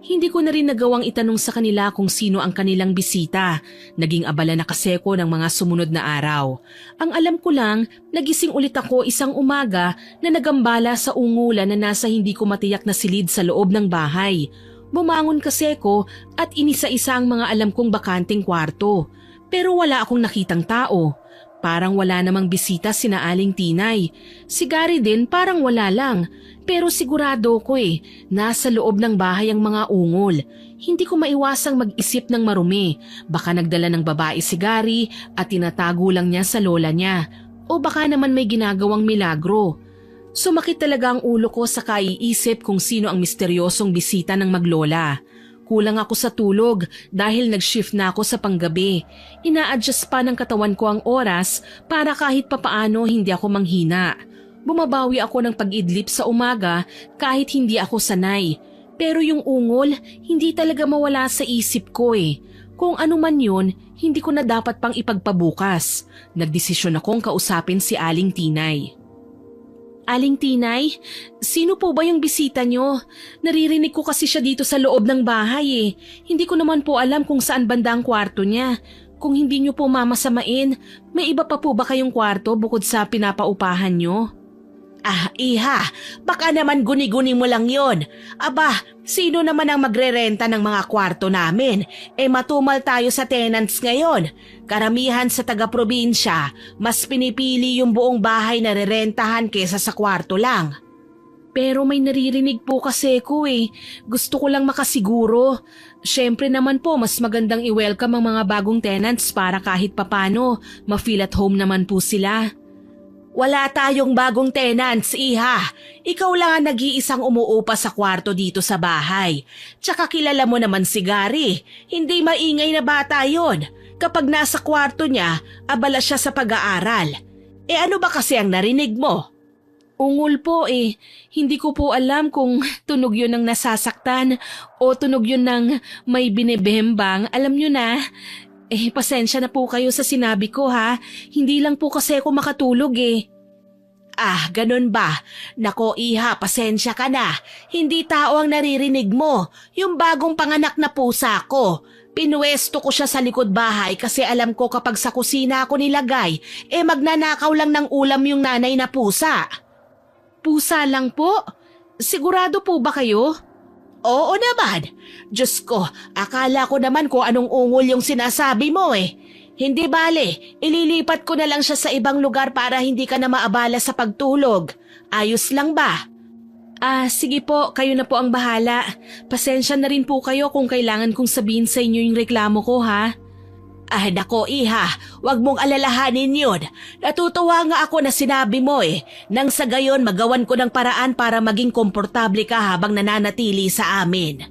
Hindi ko na rin nagawang itanong sa kanila kung sino ang kanilang bisita. Naging abala na kasi ko ng mga sumunod na araw. Ang alam ko lang, nagising ulit ako isang umaga na nagambala sa ungulan na nasa hindi ko matiyak na silid sa loob ng bahay. Bumangon kasi ko at inisa-isa ang mga alam kong bakanting kwarto. Pero wala akong nakitang tao. Parang wala namang bisita sina Aling Tinay. Si Gary din parang wala lang. Pero sigurado ko nasa loob ng bahay ang mga ungol. Hindi ko maiwasang mag-isip ng marumi. Baka nagdala ng babae si Gary at tinatago lang niya sa lola niya. O baka naman may ginagawang milagro. Sumakit talaga ang ulo ko sa kaiisip kung sino ang misteryosong bisita ng maglola. Kulang ako sa tulog dahil nag-shift na ako sa panggabi. Ina-adjust pa ng katawan ko ang oras para kahit papaano hindi ako manghina. Bumabawi ako ng pag-idlip sa umaga kahit hindi ako sanay. Pero yung ungol, hindi talaga mawala sa isip ko Kung ano man yun, hindi ko na dapat pang ipagpabukas. Nagdesisyon akong kausapin si Aling Tinay. Aling Tinay, sino po ba yung bisita nyo? Naririnig ko kasi siya dito sa loob ng bahay Hindi ko naman po alam kung saan banda ang kwarto niya. Kung hindi nyo po mamasamain, may iba pa po ba kayong kwarto bukod sa pinapaupahan nyo? Ah, iha, baka naman guni-guni mo lang yon. Aba, sino naman ang magrerenta ng mga kwarto namin? Matumal tayo sa tenants ngayon. Karamihan sa taga-probinsya, mas pinipili yung buong bahay na rerentahan kesa sa kwarto lang. Pero may naririnig po kasi ko Gusto ko lang makasiguro. Siyempre naman po mas magandang i-welcome ang mga bagong tenants para kahit papano, ma-feel at home naman po sila. Wala tayong bagong tenants, iha. Ikaw lang ang nag-iisang umuupa sa kwarto dito sa bahay. Tsaka kilala mo naman si Gary. Hindi maingay na bata yon. Kapag nasa kwarto niya, abala siya sa pag-aaral. Ano ba kasi ang narinig mo? Ungol po Hindi ko po alam kung tunog yun ng nasasaktan o tunog yun ng may binebembang. Alam nyo na. Pasensya na po kayo sa sinabi ko ha. Hindi lang po kasi ako makatulog Ah, ganun ba? Nako iha, pasensya ka na. Hindi tao ang naririnig mo. Yung bagong panganak na pusa ko. Pinuwesto ko siya sa likod bahay kasi alam ko kapag sa kusina ako nilagay, magnanakaw lang ng ulam yung nanay na pusa. Pusa lang po? Sigurado po ba kayo? Oo naman. Diyos ko, akala ko naman kung anong ungol yung sinasabi mo Hindi bale, ililipat ko na lang siya sa ibang lugar para hindi ka na maabala sa pagtulog. Ayos lang ba? Sige po, kayo na po ang bahala. Pasensya na rin po kayo kung kailangan kong sabihin sa inyo yung reklamo ko ha. Nako iha, wag mong alalahanin yun. Natutuwa nga ako na sinabi mo Nang sa gayon magawan ko ng paraan para maging komportable ka habang nananatili sa amin.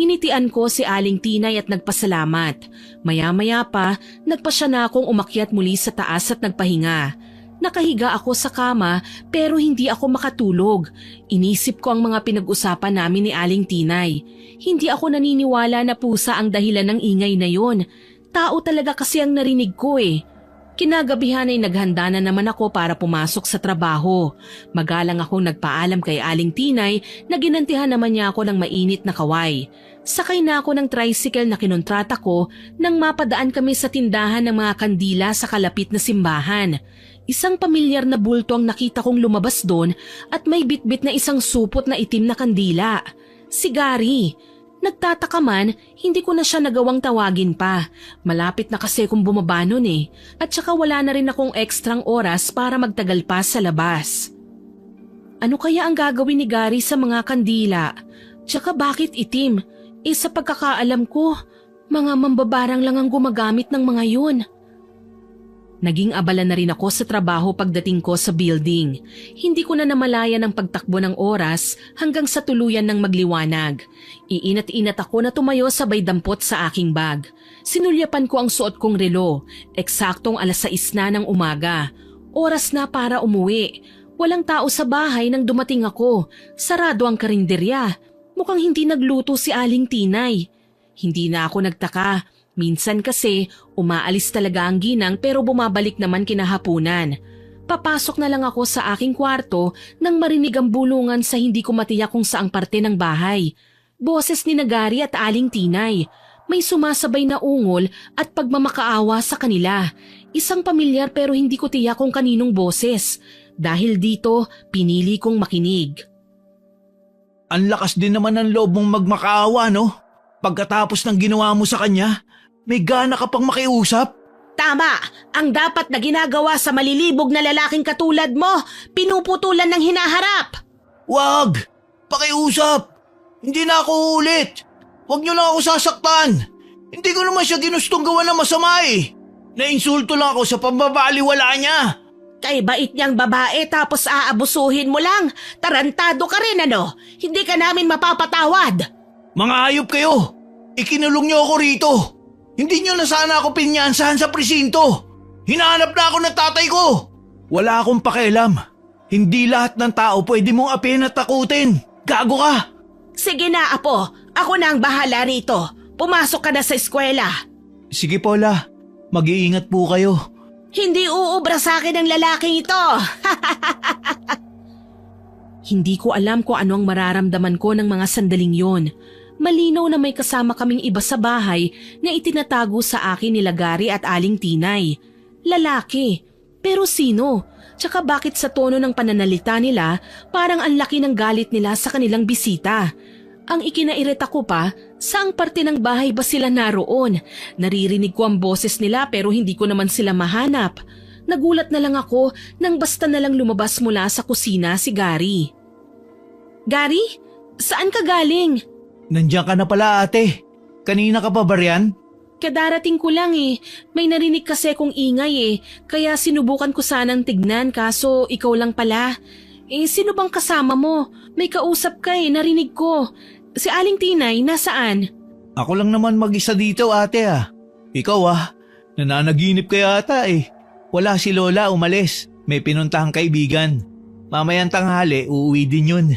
Nginitian ko si Aling Tinay at nagpasalamat. Maya-maya pa, nagpasya na akong umakyat muli sa taas at nagpahinga. Nakahiga ako sa kama pero hindi ako makatulog. Inisip ko ang mga pinag-usapan namin ni Aling Tinay. Hindi ako naniniwala na pusa ang dahilan ng ingay na yon. Tao talaga kasi ang narinig ko Kinagabihan ay naghanda na naman ako para pumasok sa trabaho. Magalang akong nagpaalam kay Aling Tinay na ginantihan naman niya ako ng mainit na kaway. Sakay na ako ng tricycle na kinontrata ko nang mapadaan kami sa tindahan ng mga kandila sa kalapit na simbahan. Isang pamilyar na bulto ang nakita kong lumabas doon at may bitbit na isang supot na itim na kandila. Si Gary. Nagtataka man, hindi ko na siya nagawang tawagin pa. Malapit na kasi kung bumaba nun At saka wala na rin akong ekstrang oras para magtagal pa sa labas. Ano kaya ang gagawin ni Gary sa mga kandila? Tsaka bakit itim? Sa pagkakaalam ko, mga mambabarang lang ang gumagamit ng mga yun. Naging abala na rin ako sa trabaho pagdating ko sa building. Hindi ko na namalayan ang pagtakbo ng oras hanggang sa tuluyan ng magliwanag. Iinat-inat ako na tumayo sabay dampot sa aking bag. Sinulyapan ko ang suot kong relo. Eksaktong 6:00 na ng umaga. Oras na para umuwi. Walang tao sa bahay nang dumating ako. Sarado ang karinderya. Mukhang hindi nagluto si Aling Tinay. Hindi na ako nagtaka. Minsan kasi, umaalis talaga ang ginang pero bumabalik naman kinahapunan. Papasok na lang ako sa aking kwarto nang marinig ang bulungan sa hindi ko matiyak kung saang parte ng bahay. Boses ni Gary at Aling Tinay. May sumasabay na ungol at pagmamakaawa sa kanila. Isang pamilyar pero hindi ko tiyak kung kaninong boses. Dahil dito, pinili kong makinig. Ang lakas din naman ng loob mong magmakaawa, no? Pagkatapos ng ginawa mo sa kanya, may gana ka pang makiusap. Tama! Ang dapat na ginagawa sa malilibog na lalaking katulad mo, pinuputulan ng hinaharap! Wag! Pakiusap! Hindi na ako uulit! Huwag niyo lang ako sasaktan! Hindi ko naman siya ginustong gawa ng masama eh! Nainsulto lang ako sa pambabaliwala niya! Kay bait niyang babae tapos aabusuhin mo lang. Tarantado ka rin ano? Hindi ka namin mapapatawad. Mga hayop kayo! Ikinulong niyo ako rito! Hindi niyo na sana ako pinyansahan sa presinto! Hinahanap na ako ng tatay ko! Wala akong pakialam. Hindi lahat ng tao pwede mong apihin at takutin. Gago ka! Sige na, Apo. Ako na ang bahala rito. Pumasok ka na sa eskwela. Sige Paula, mag-iingat po kayo. Hindi uubra sa akin ang lalaking ito. Hindi ko alam kung ano ang mararamdaman ko ng mga sandaling yon. Malinaw na may kasama kaming iba sa bahay na itinatago sa akin nila Gary at Aling Tinay. Lalaki. Pero sino? Tsaka bakit sa tono ng pananalita nila parang ang laki ng galit nila sa kanilang bisita? Ang ikinairita ko pa, saang parte ng bahay ba sila naroon? Naririnig ko ang boses nila pero hindi ko naman sila mahanap. Nagulat na lang ako nang basta na lang lumabas mula sa kusina si Gary. Gary? Saan ka galing? Nandiyan ka na pala ate. Kanina ka pa ba riyan? Kadarating ko lang eh. May narinig kasi kong ingay eh. Kaya sinubukan ko sanang tignan kaso ikaw lang pala. Sino bang kasama mo? May kausap ka eh, narinig ko. Si Aling Tinay, nasaan? Ako lang naman mag-isa dito ate ah. Ikaw nananaginip ka yata eh. Wala si Lola, umalis. May pinuntahang kaibigan. Mamayang tanghali, uuwi din yun.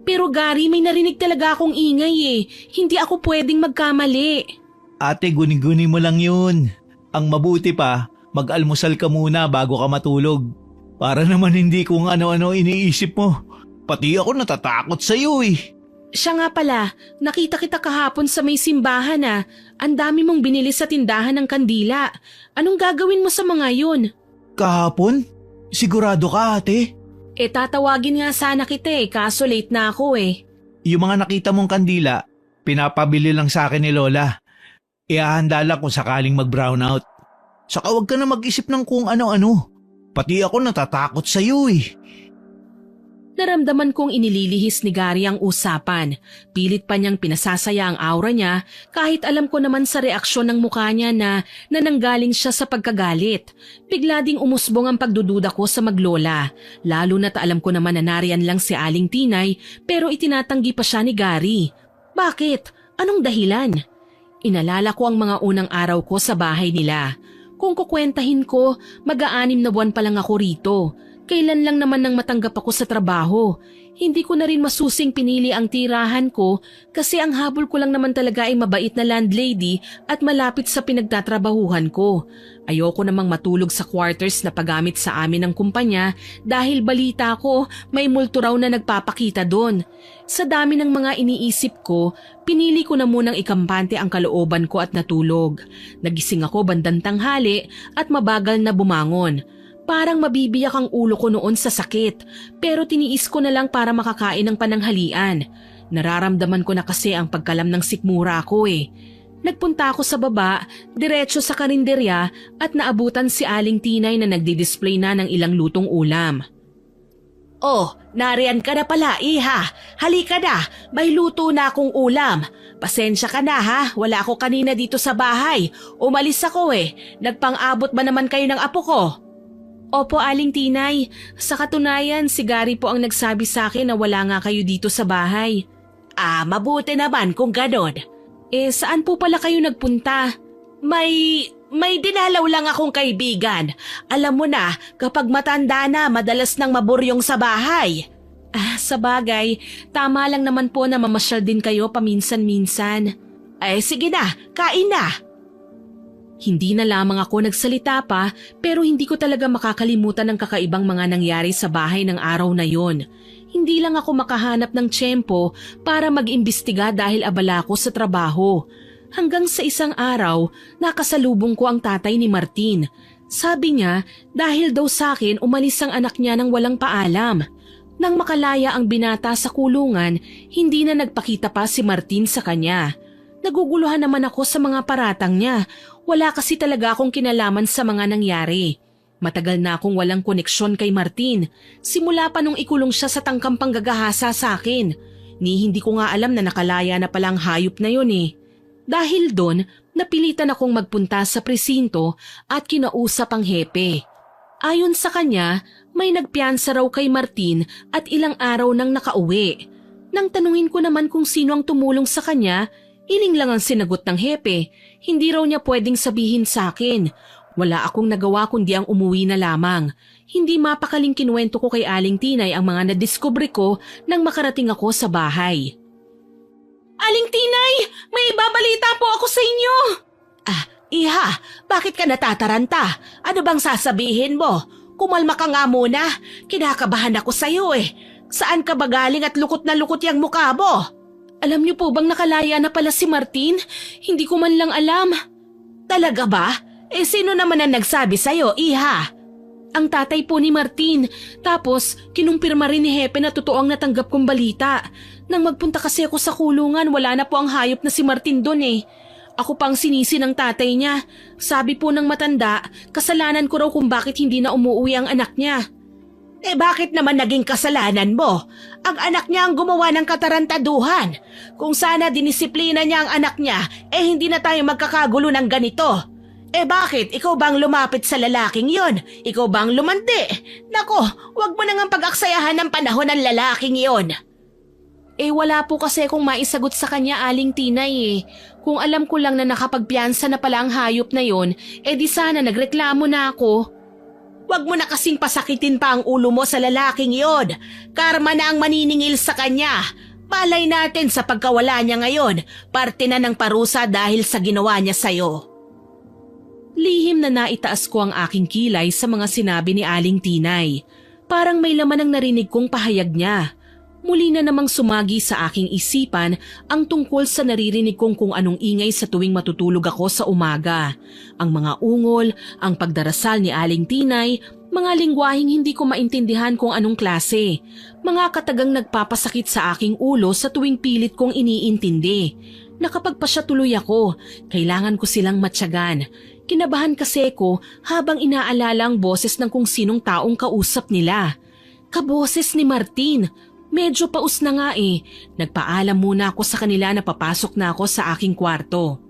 Pero Gary, may narinig talaga akong ingay eh. Hindi ako pwedeng magkamali. Ate, guni-guni mo lang yun. Ang mabuti pa, mag-almusal ka muna bago ka matulog. Para naman hindi kung ano-ano iniisip mo. Pati ako natatakot sa'yo eh. Siya nga pala, nakita kita kahapon sa may simbahan ah. Ang dami mong binili sa tindahan ng kandila. Anong gagawin mo sa mga yun? Kahapon? Sigurado ka ate? Tatawagin nga sana kita eh, kaso late na ako eh. Yung mga nakita mong kandila, pinapabili lang sa akin ni Lola. Ihahanda lang kung sakaling mag-brownout. Saka huwag ka na mag-isip ng kung ano-ano. Pati ako natatakot sa'yo eh. Naramdaman kong inililihis ni Gary ang usapan. Pilit pa niyang pinasasaya ang aura niya kahit alam ko naman sa reaksyon ng mukha niya na nananggaling siya sa pagkagalit. Bigla ding umusbong ang pagdududa ko sa maglola. Lalo na't alam ko naman na nariyan lang si Aling Tinay pero itinatanggi pa siya ni Gary. Bakit? Anong dahilan? Inalala ko ang mga unang araw ko sa bahay nila. Kung kukwentahin ko, mag-aanim na buwan pa lang ako rito. Kailan lang naman nang matanggap ako sa trabaho. Hindi ko na rin masusing pinili ang tirahan ko kasi ang habol ko lang naman talaga ay mabait na landlady at malapit sa pinagtatrabahuhan ko. Ayoko namang matulog sa quarters na paggamit sa amin ng kumpanya dahil balita ko may multo raw na nagpapakita doon. Sa dami ng mga iniisip ko, pinili ko na munang ikampante ang kalooban ko at natulog. Nagising ako bandang tanghali at mabagal na bumangon. Parang mabibiyak ang ulo ko noon sa sakit, pero tiniis ko na lang para makakain ng pananghalian. Nararamdaman ko na kasi ang pagkalam ng sikmura ko eh. Nagpunta ako sa baba, diretso sa karinderya at naabutan si Aling Tinay na nagdi-display na ng ilang lutong ulam. Oh, nariyan ka na pala, iha. Halika na, may luto na akong ulam. Pasensya ka na ha, wala ako kanina dito sa bahay. Umalis ako eh. Nagpang-abot ba naman kayo ng apo ko? Opo, Aling Tinay. Sa katunayan, si Gary po ang nagsabi sa akin na wala nga kayo dito sa bahay. Mabuti naman kung ganon. Saan po pala kayo nagpunta? May dinalaw lang akong kaibigan. Alam mo na, kapag matanda na, madalas nang maburyong sa bahay. Sa bagay, tama lang naman po na mamasyal din kayo paminsan-minsan. Sige na, kain na. Hindi na lamang ako nagsalita pa pero hindi ko talaga makakalimutan ang kakaibang mga nangyari sa bahay ng araw na yon. Hindi lang ako makahanap ng tiyempo para mag-imbestiga dahil abala ko sa trabaho. Hanggang sa isang araw, nakasalubong ko ang tatay ni Martin. Sabi niya dahil daw sa akin umalis ang anak niya nang walang paalam. Nang makalaya ang binata sa kulungan, hindi na nagpakita pa si Martin sa kanya. Naguguluhan naman ako sa mga paratang niya. Wala kasi talaga akong kinalaman sa mga nangyari. Matagal na akong walang koneksyon kay Martin. Simula pa nung ikulong siya sa tangkang panggagahasa sa akin. Ni hindi ko nga alam na nakalaya na palang hayop na yun eh. Dahil doon, napilitan akong magpunta sa presinto at kinausap ang hepe. Ayon sa kanya, may nagpiyansa raw kay Martin at ilang araw nang nakauwi. Nang tanungin ko naman kung sino ang tumulong sa kanya, iling lang ang sinagot ng hepe. Hindi raw niya pwedeng sabihin sa akin. Wala akong nagawa kundi ang umuwi na lamang. Hindi mapakaling kinuwento ko kay Aling Tinay ang mga nadiskubre ko nang makarating ako sa bahay. Aling Tinay, may ibabalita po ako sa inyo. Iha, bakit ka natataranta? Ano bang sasabihin mo? Kumalma ka nga muna. Kinakabahan ako sa'yo eh. Saan ka ba galing at lukot na lukot yung mukha mo? Alam niyo po bang nakalaya na pala si Martin? Hindi ko man lang alam. Talaga ba? Sino naman ang nagsabi sa'yo, Iha? Ang tatay po ni Martin. Tapos, kinumpirma rin ni Hepe na totoo ang natanggap kong balita. Nang magpunta kasi ako sa kulungan, wala na po ang hayop na si Martin doon eh. Ako pang sinisi ng tatay niya. Sabi po ng matanda, kasalanan ko raw kung bakit hindi na umuwi ang anak niya. Bakit naman naging kasalanan mo? Ang anak niya ang gumawa ng katarantaduhan. Kung sana dinisiplina niya ang anak niya, hindi na tayo magkakagulo ng ganito. Bakit? Ikaw bang lumapit sa lalaking yon? Ikaw bang lumante? Nako, wag mo nang pag-aksayahan ng panahon ng lalaking yon. Wala po kasi akong maisagot sa kanya, Aling Tinay eh. Kung alam ko lang na nakapagpiyansa na pala ang hayop na yon, di sana nagreklamo na ako. Wag mo na kasing pasakitin pa ang ulo mo sa lalaking yon. Karma na ang maniningil sa kanya. Malay natin sa pagkawala niya ngayon, parte na ng parusa dahil sa ginawa niya sa'yo. Lihim na naitaas ko ang aking kilay sa mga sinabi ni Aling Tinay. Parang may laman ang narinig kong pahayag niya. Muli na namang sumagi sa aking isipan ang tungkol sa naririnig kong kung anong ingay sa tuwing matutulog ako sa umaga. Ang mga ungol, ang pagdarasal ni Aling Tinay, mga lingwaheng hindi ko maintindihan kung anong klase. Mga katagang nagpapasakit sa aking ulo sa tuwing pilit kong iniintindi. Nakapagpasya tuloy ako, kailangan ko silang matyagan. Kinabahan kasi ko habang inaalala ang boses ng kung sinong taong kausap nila. Kaboses ni Martin. Medyo paus na nga eh. Nagpaalam muna ako sa kanila na papasok na ako sa aking kwarto.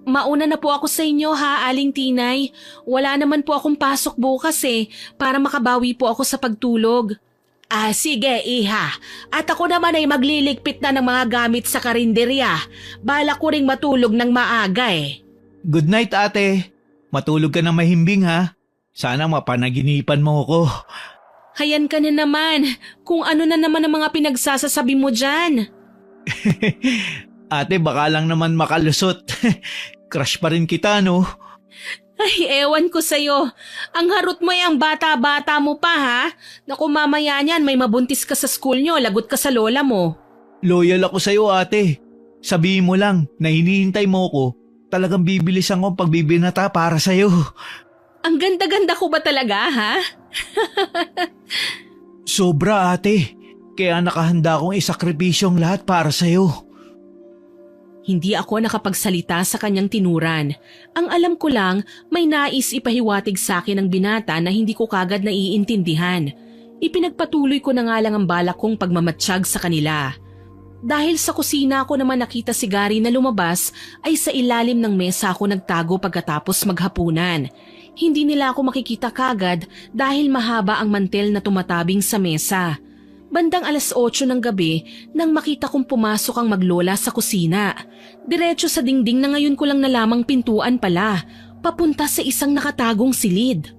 Mauna na po ako sa inyo ha, Aling Tinay. Wala naman po akong pasok bukas eh, para makabawi po ako sa pagtulog. Sige, Iha. At ako naman ay magliligpit na ng mga gamit sa karinderya. Bala ko ring matulog ng maaga eh. Good night, ate. Matulog ka na mahimbing ha. Sana mapanaginipan mo ako. Hayan ka na naman. Kung ano na naman ang mga pinagsasasabi mo dyan. Ate, baka lang naman makalusot. Crush pa rin kita, no? Ay, ewan ko sa'yo. Ang harot mo ang bata-bata mo pa ha. Naku, mamaya niyan may mabuntis ka sa school nyo, lagot ka sa lola mo. Loyal ako sa'yo, ate. Sabihin mo lang na hinihintay mo ko. Talagang bibilisan ko ang pagbibinata para sa'yo. Ang ganda-ganda ko ba talaga, ha? Sobra, ate. Kaya nakahanda akong isakripisyo ang lahat para sa'yo. Hindi ako nakapagsalita sa kanyang tinuran. Ang alam ko lang, may nais ipahiwatig sa akin ng binata na hindi ko kagad naiintindihan. Ipinagpatuloy ko na nga lang ang balak kong pagmamatsyag sa kanila. Dahil sa kusina ko naman nakita si Gary na lumabas, ay sa ilalim ng mesa ako nagtago pagkatapos maghapunan. Hindi nila ako makikita kagad dahil mahaba ang mantel na tumatabing sa mesa. Bandang 8:00 ng gabi nang makita kong pumasok ang maglola sa kusina. Diretso sa dingding na ngayon ko lang nalamang pintuan pala, papunta sa isang nakatagong silid.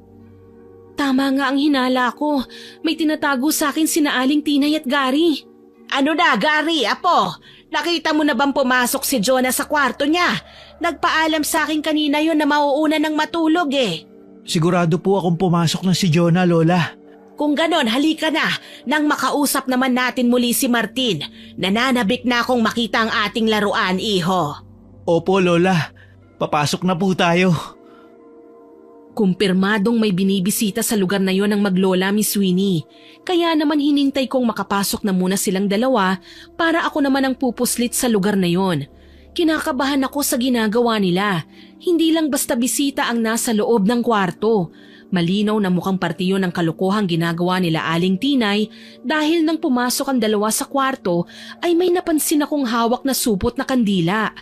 Tama nga ang hinala ko, may tinatago sa akin sina Aling Tinay at Gary. Ano na, Gary, apo? Nakita mo na bang pumasok si Jonah sa kwarto niya? Nagpaalam sa akin kanina yon na mauuna ng matulog eh. Sigurado po akong pumasok na si Jonah, Lola. Kung ganon, halika na. Nang makausap naman natin muli si Martin. Nananabik na akong makita ang ating laruan, iho. Opo, Lola. Papasok na po tayo. Kumpirmadong may binibisita sa lugar na yon ng maglola, Miss Winnie. Kaya naman hinintay kong makapasok na muna silang dalawa para ako naman ang pupuslit sa lugar na yon. Kinakabahan ako sa ginagawa nila. Hindi lang basta bisita ang nasa loob ng kwarto. Malinaw na mukhang partiyo ng kalokohang ginagawa nila Aling Tinay dahil nang pumasok ang dalawa sa kwarto ay may napansin akong hawak na supot na kandila.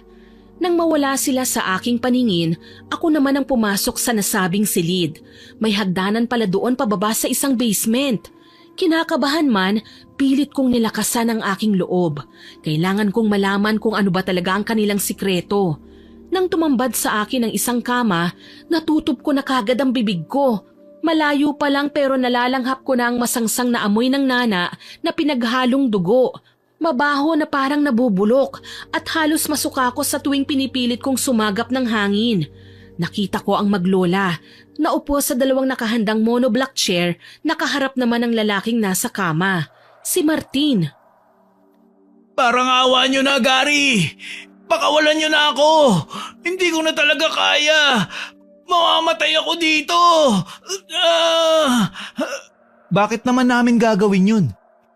Nang mawala sila sa aking paningin, ako naman ang pumasok sa nasabing silid. May hagdanan pala doon pababa sa isang basement. Kinakabahan man, pilit kong nilakasan ang aking loob. Kailangan kong malaman kung ano ba talaga ang kanilang sikreto. Nang tumambad sa akin ang isang kama, natutup ko na kagad ang bibig ko. Malayo pa lang pero nalalanghap ko na ang masangsang na amoy ng nana na pinaghalong dugo. Mabaho na parang nabubulok at halos masuka ko sa tuwing pinipilit kong sumagap ng hangin. Nakita ko ang maglola. Naupo sa dalawang nakahandang monoblock chair, nakaharap naman ang lalaking nasa kama. Si Martin. Parang awa nyo na, Gary! Pakawalan nyo na ako! Hindi ko na talaga kaya! Mamamatay ako dito! Bakit naman namin gagawin yun?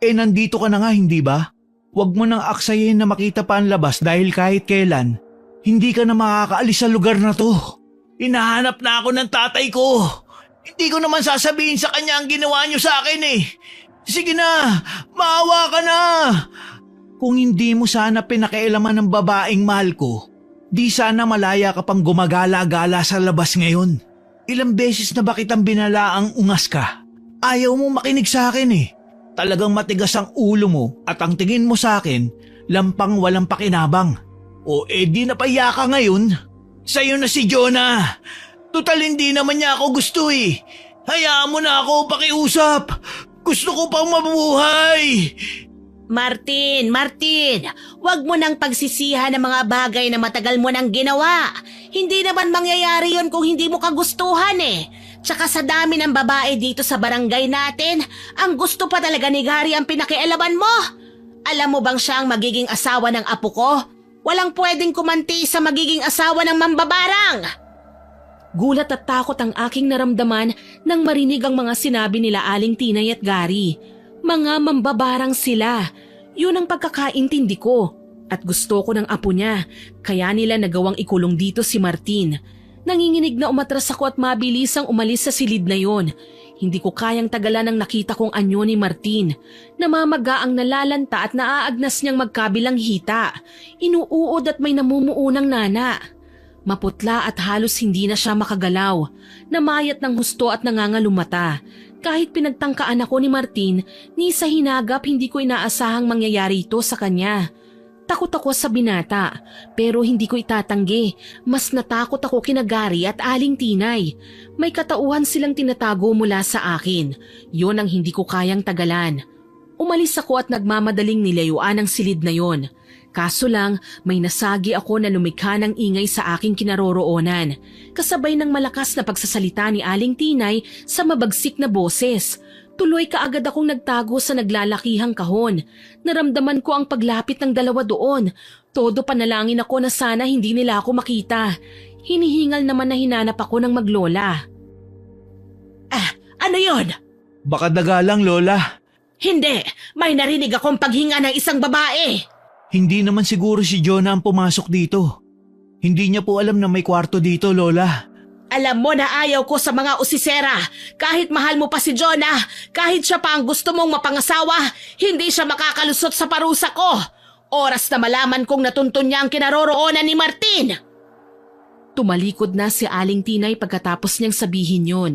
Nandito ka na nga, hindi ba? Huwag mo nang aksayin na makita pa ang labas dahil kahit kailan, hindi ka na makakaalis sa lugar na to. Hinahanap na ako ng tatay ko. Hindi ko naman sasabihin sa kanya ang ginawa niyo sa akin eh. Sige na, maawa ka na. Kung hindi mo sana pinakialaman ng babaeng mahal ko, di sana malaya ka pang gumagala-gala sa labas ngayon. Ilang beses na ba kitang binalaang ungas ka? Ayaw mo makinig sa akin eh. Talagang matigas ang ulo mo at ang tingin mo sa akin, lampang walang pakinabang. O di napaya ka ngayon. Sa'yo na si Jonah. Tutal hindi naman niya ako gusto eh. Hayaan mo na ako pakiusap. Gusto ko pang mabuhay. Martin, wag mo nang pagsisihan ng mga bagay na matagal mo nang ginawa. Hindi naman mangyayari yon kung hindi mo kagustuhan eh. Tsaka sa dami ng babae dito sa barangay natin, ang gusto pa talaga ni Gary ang pinakialaman mo. Alam mo bang siya ang magiging asawa ng apo ko? Walang pwedeng kumanti sa magiging asawa ng mambabarang. Gulat at takot ang aking naramdaman nang marinig ang mga sinabi nila Aling Tinay at Gary. Mga mambabarang sila. Yun ang pagkakaintindi ko. At gusto ko ng apo niya, kaya nila nagawang ikulong dito si Martin. Nanginginig na umatras ako at mabilisang umalis sa silid na yon. Hindi ko kayang tagalan ang nakita kong anyo ni Martin. Namamaga ang nalalanta at naaagnas niyang magkabilang hita. Inuuod at may namumuunang nana. Maputla at halos hindi na siya makagalaw. Namayat ng husto at nangangalumata. Kahit pinagtangkaan ako ni Martin, ni sa hinagap hindi ko inaasahang mangyayari ito sa kanya. Takot ako sa binata, pero hindi ko itatanggi. Mas natakot ako kina Gary at Aling Tinay. May katauhan silang tinatago mula sa akin. Yon ang hindi ko kayang tagalan. Umalis ako at nagmamadaling nilayuan ang silid na yon. Kaso lang, may nasagi ako na lumikha ng ingay sa aking kinaroroonan. Kasabay ng malakas na pagsasalita ni Aling Tinay sa mabagsik na boses. Tuloy kaagad akong nagtago sa naglalakihang kahon. Naramdaman ko ang paglapit ng dalawa doon. Todo panalangin ako na sana hindi nila ako makita. Hinihingal naman na hinanap ako ng maglola. Ano yon? Baka daga lang, Lola. Hindi, may narinig akong paghinga ng isang babae. Hindi naman siguro si Jonah ang pumasok dito. Hindi niya po alam na may kwarto dito, Lola. Alam mo na ayaw ko sa mga usisera. Kahit mahal mo pa si Jonah, kahit siya pa ang gusto mong mapangasawa, hindi siya makakalusot sa parusa ko. Oras na malaman kong natuntun niya ang kinaroroonan ni Martin. Tumalikod na si Aling Tinay pagkatapos niyang sabihin yon.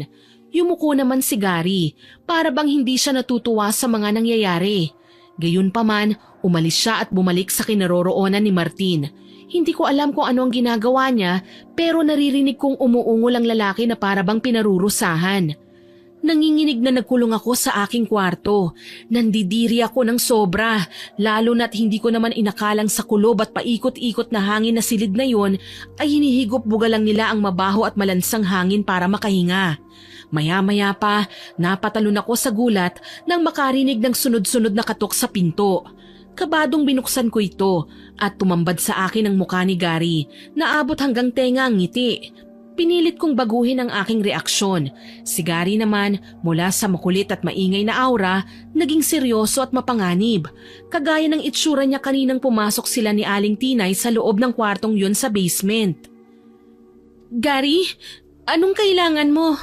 Yumuko naman si Gary, para bang hindi siya natutuwa sa mga nangyayari. Gayunpaman, umalis siya at bumalik sa kinaroroonan ni Martin. Hindi ko alam kung ano ang ginagawa niya, pero naririnig kong umuungol ang lalaki na para bang pinarurusahan. Nanginginig na nagkulong ako sa aking kwarto. Nandidiri ako ng sobra, lalo na't hindi ko naman inakalang sa kulob at paikot-ikot na hangin na silid na yon ay hinihigop bugalang nila ang mabaho at malansang hangin para makahinga. Maya-maya pa, napatalon ako sa gulat nang makarinig ng sunod-sunod na katok sa pinto. Kabadong binuksan ko ito at tumambad sa akin ang mukha ni Gary na abot hanggang tenga ang ngiti. Pinilit kong baguhin ang aking reaksyon. Si Gary naman, mula sa makulit at maingay na aura, naging seryoso at mapanganib. Kagaya ng itsura niya kaninang pumasok sila ni Aling Tinay sa loob ng kwartong yun sa basement. Gary, anong kailangan mo?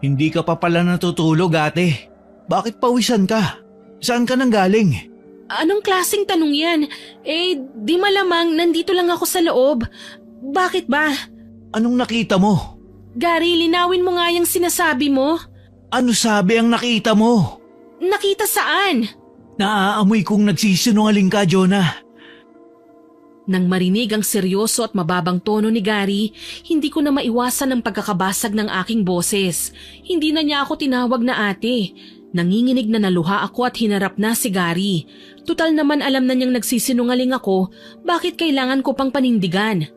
Hindi ka pa pala natutulog, ate. Bakit pawisan ka? Saan ka nang galing? Anong klaseng tanong yan? Di malamang nandito lang ako sa loob. Bakit ba? Anong nakita mo? Gary, linawin mo nga yung sinasabi mo. Ano sabi ang nakita mo? Nakita saan? Naaamoy kong nagsisinungaling ka, Jonah. Nang marinig ang seryoso at mababang tono ni Gary, hindi ko na maiwasan ang pagkakabasag ng aking boses. Hindi na niya ako tinawag na ate. Nanginginig na naluha ako at hinarap na si Gary. Tutal naman alam na niyang nagsisinungaling ako, bakit kailangan ko pang panindigan?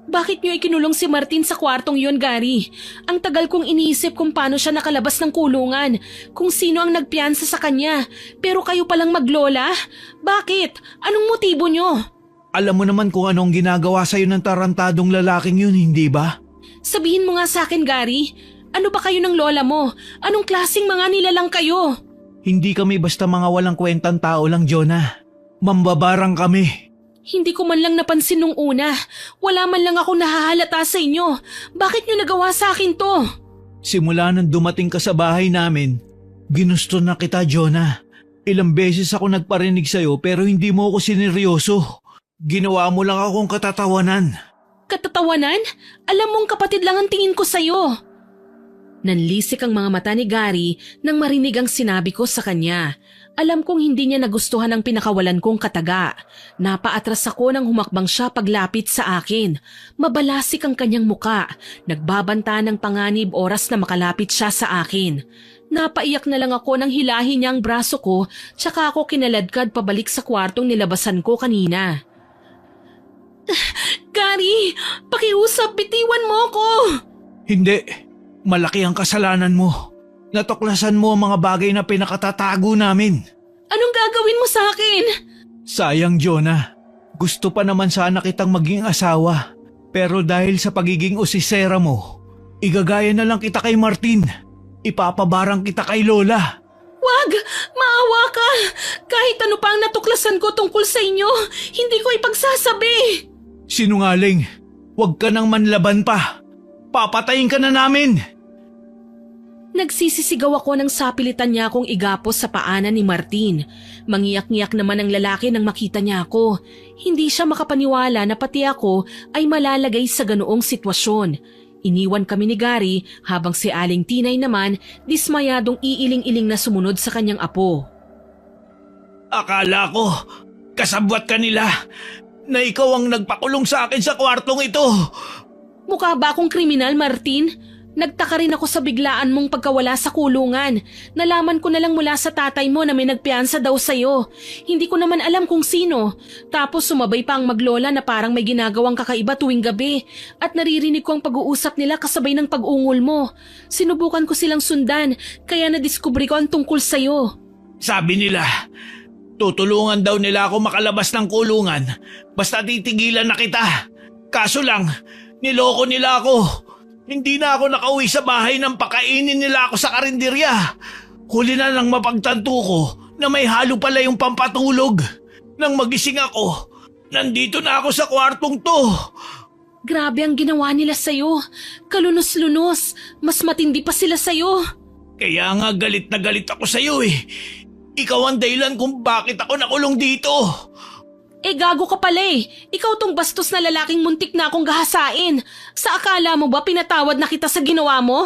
Bakit niyo ikinulong si Martin sa kwartong yon, Gary? Ang tagal kong iniisip kung paano siya nakalabas ng kulungan, kung sino ang nagpiyansa sa kanya, pero kayo palang maglola? Bakit? Anong motibo niyo? Alam mo naman kung anong ginagawa sa'yo ng tarantadong lalaking yun, hindi ba? Sabihin mo nga sa akin, Gary. Ano ba kayo ng lola mo? Anong klaseng mga nilalang kayo? Hindi kami basta mga walang kwentang tao lang, Jonah. Mambabarang kami. Hindi ko man lang napansin nung una. Wala man lang ako nahahalata sa inyo. Bakit niyo nagawa sa akin to? Simula nang dumating ka sa bahay namin, ginusto na kita, Jonah. Ilang beses ako nagparinig sa'yo pero hindi mo ako sineryoso. Ginawa mo lang akong katatawanan. Katatawanan? Alam mong kapatid lang ang tingin ko sa'yo. Nanlisik ang mga mata ni Gary nang marinig ang sinabi ko sa kanya. Alam kong hindi niya nagustuhan ang pinakawalan kong kataga. Napaatras ako nang humakbang siya paglapit sa akin. Mabalasik ang kanyang muka. Nagbabanta ng panganib oras na makalapit siya sa akin. Napaiyak na lang ako nang hilahin niya ang braso ko tsaka ako kinaladkad pabalik sa kwartong nilabasan ko kanina. Gary, pakiusap, bitiwan mo ko! Hindi. Malaki ang kasalanan mo. Natuklasan mo ang mga bagay na pinakatatago namin. Anong gagawin mo sa akin? Sayang, Jonah. Gusto pa naman sana kitang maging asawa. Pero dahil sa pagiging usisera mo, igagaya na lang kita kay Martin. Ipapabarang kita kay Lola. Wag! Maawa ka! Kahit ano pa ang natuklasan ko tungkol sa inyo, hindi ko ipagsasabi! Sinungaling. Huwag ka nang manlaban pa. Papatayin ka na namin! Nagsisisigaw ako nang sapilitan niya akong igapos sa paanan ni Martin. Mangiyak-ngiyak naman ang lalaki nang makita niya ako. Hindi siya makapaniwala na pati ako ay malalagay sa ganoong sitwasyon. Iniwan kami ni Gary habang si Aling Tinay naman dismayadong iiling-iling na sumunod sa kanyang apo. Akala ko, kasabwat ka nila na ikaw ang nagpakulong sa akin sa kwartong ito. Mukha ba akong kriminal, Martin? Nagtaka rin ako sa biglaan mong pagkawala sa kulungan. Nalaman ko na lang mula sa tatay mo na may nagpiyansa daw sa'yo. Hindi ko naman alam kung sino. Tapos sumabay pa ang maglola na parang may ginagawang kakaiba tuwing gabi. At naririnig ko ang pag-uusap nila kasabay ng pag-ungol mo. Sinubukan ko silang sundan, kaya nadiskubre ko ang tungkol sa'yo. Sabi nila, tutulungan daw nila ako makalabas ng kulungan basta titigilan na kita. Kaso lang, niloko nila ako. Hindi na ako nakauwi sa bahay nang pakainin nila ako sa karinderya. Huli na lang mapagtanto ko na may halo pala yung pampatulog. Nang magising ako, nandito na ako sa kwartong to. Grabe ang ginawa nila sa'yo. Kalunos-lunos. Mas matindi pa sila sa'yo. Kaya nga galit na galit ako sa'yo eh. Ikaw ang dahilan kung bakit ako nakulong dito. Gago ka pala eh. Ikaw tong bastos na lalaking muntik na akong gahasain. Sa akala mo ba pinatawad na kita sa ginawa mo?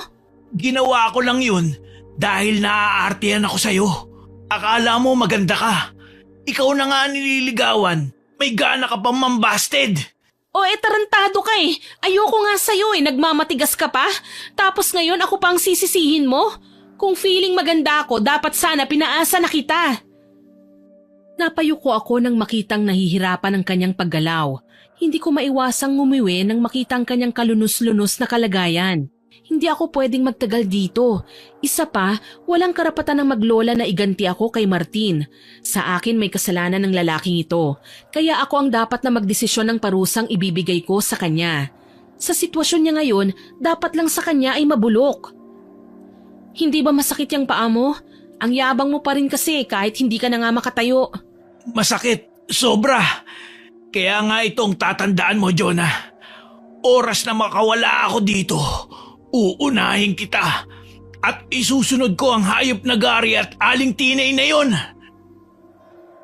Ginawa ko lang yun dahil naaartihan ako sa'yo. Akala mo maganda ka. Ikaw na nga nililigawan. May gana ka pang mambasted. Tarantado ka eh. Ayoko nga sa'yo eh. Nagmamatigas ka pa. Tapos ngayon ako pang sisisihin mo? Kung feeling maganda ako, dapat sana pinaasa na kita. Napayuko ako nang makitang nahihirapan ang kanyang paggalaw. Hindi ko maiwasang ngumiwi nang makitang kanyang kalunos-lunos na kalagayan. Hindi ako pwedeng magtagal dito. Isa pa, walang karapatan ng maglola na iganti ako kay Martin. Sa akin may kasalanan ng lalaking ito. Kaya ako ang dapat na magdesisyon ng parusang ibibigay ko sa kanya. Sa sitwasyon niya ngayon, dapat lang sa kanya ay mabulok. Hindi ba masakit yung paa mo? Ang yabang mo pa rin kasi kahit hindi ka na nga makatayo. Masakit, sobra. Kaya nga itong tatandaan mo, Jonah. Oras na makawala ako dito, uunahin kita. At isusunod ko ang hayop na Gary at Aling Tinay na yon.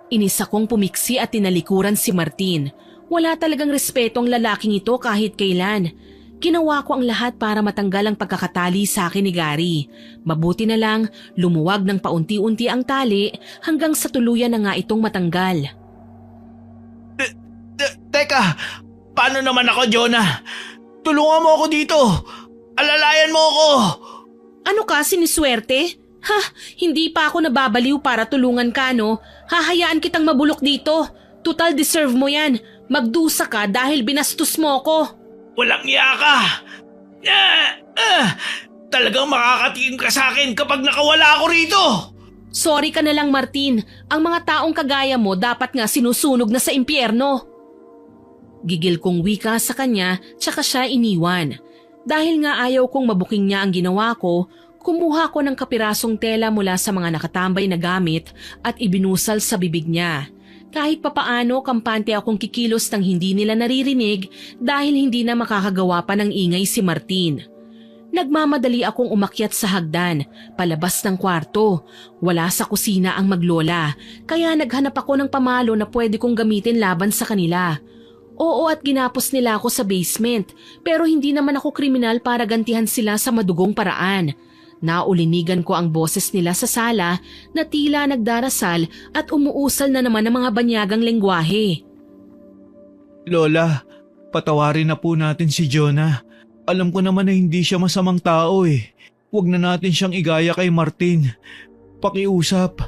Inis akong pumiksi at tinalikuran si Martin. Wala talagang respeto ang lalaking ito kahit kailan. Ginawa ko ang lahat para matanggal ang pagkakatali sa akin ni Gary. Mabuti na lang, lumuwag ng paunti-unti ang tali hanggang sa tuluyan na nga itong matanggal. Teka, paano naman ako, Jonah? Tulungan mo ako dito. Alalayan mo ako. Ano ka, siniswerte? Ha, hindi pa ako nababaliw para tulungan ka, no? Hahayaan kitang mabulok dito. Total deserve mo yan. Magdusa ka dahil binastos mo ko. Walang iya ka. Talagang makakatikim ka sa akin kapag nakawala ako rito. Sorry ka na lang, Martin. Ang mga taong kagaya mo dapat nga sinusunog na sa impyerno. Gigil kong wika sa kanya tsaka siya iniwan. Dahil nga ayaw kong mabuking niya ang ginawa ko, kumuha ko ng kapirasong tela mula sa mga nakatambay na gamit at ibinusal sa bibig niya. Kahit papaano kampante akong kikilos nang hindi nila naririnig dahil hindi na makakagawa pa ng ingay si Martin. Nagmamadali akong umakyat sa hagdan, palabas ng kwarto. Wala sa kusina ang maglola, kaya naghanap ako ng pamalo na pwede kong gamitin laban sa kanila. Oo, at ginapos nila ako sa basement, pero hindi naman ako kriminal para gantihan sila sa madugong paraan. Naulinigan ko ang boses nila sa sala na tila nagdarasal at umuusal na naman ng mga banyagang lengguwahe. Lola, patawarin na po natin si Jonah. Alam ko naman na hindi siya masamang tao eh. Huwag na natin siyang igaya kay Martin. Pakiusap.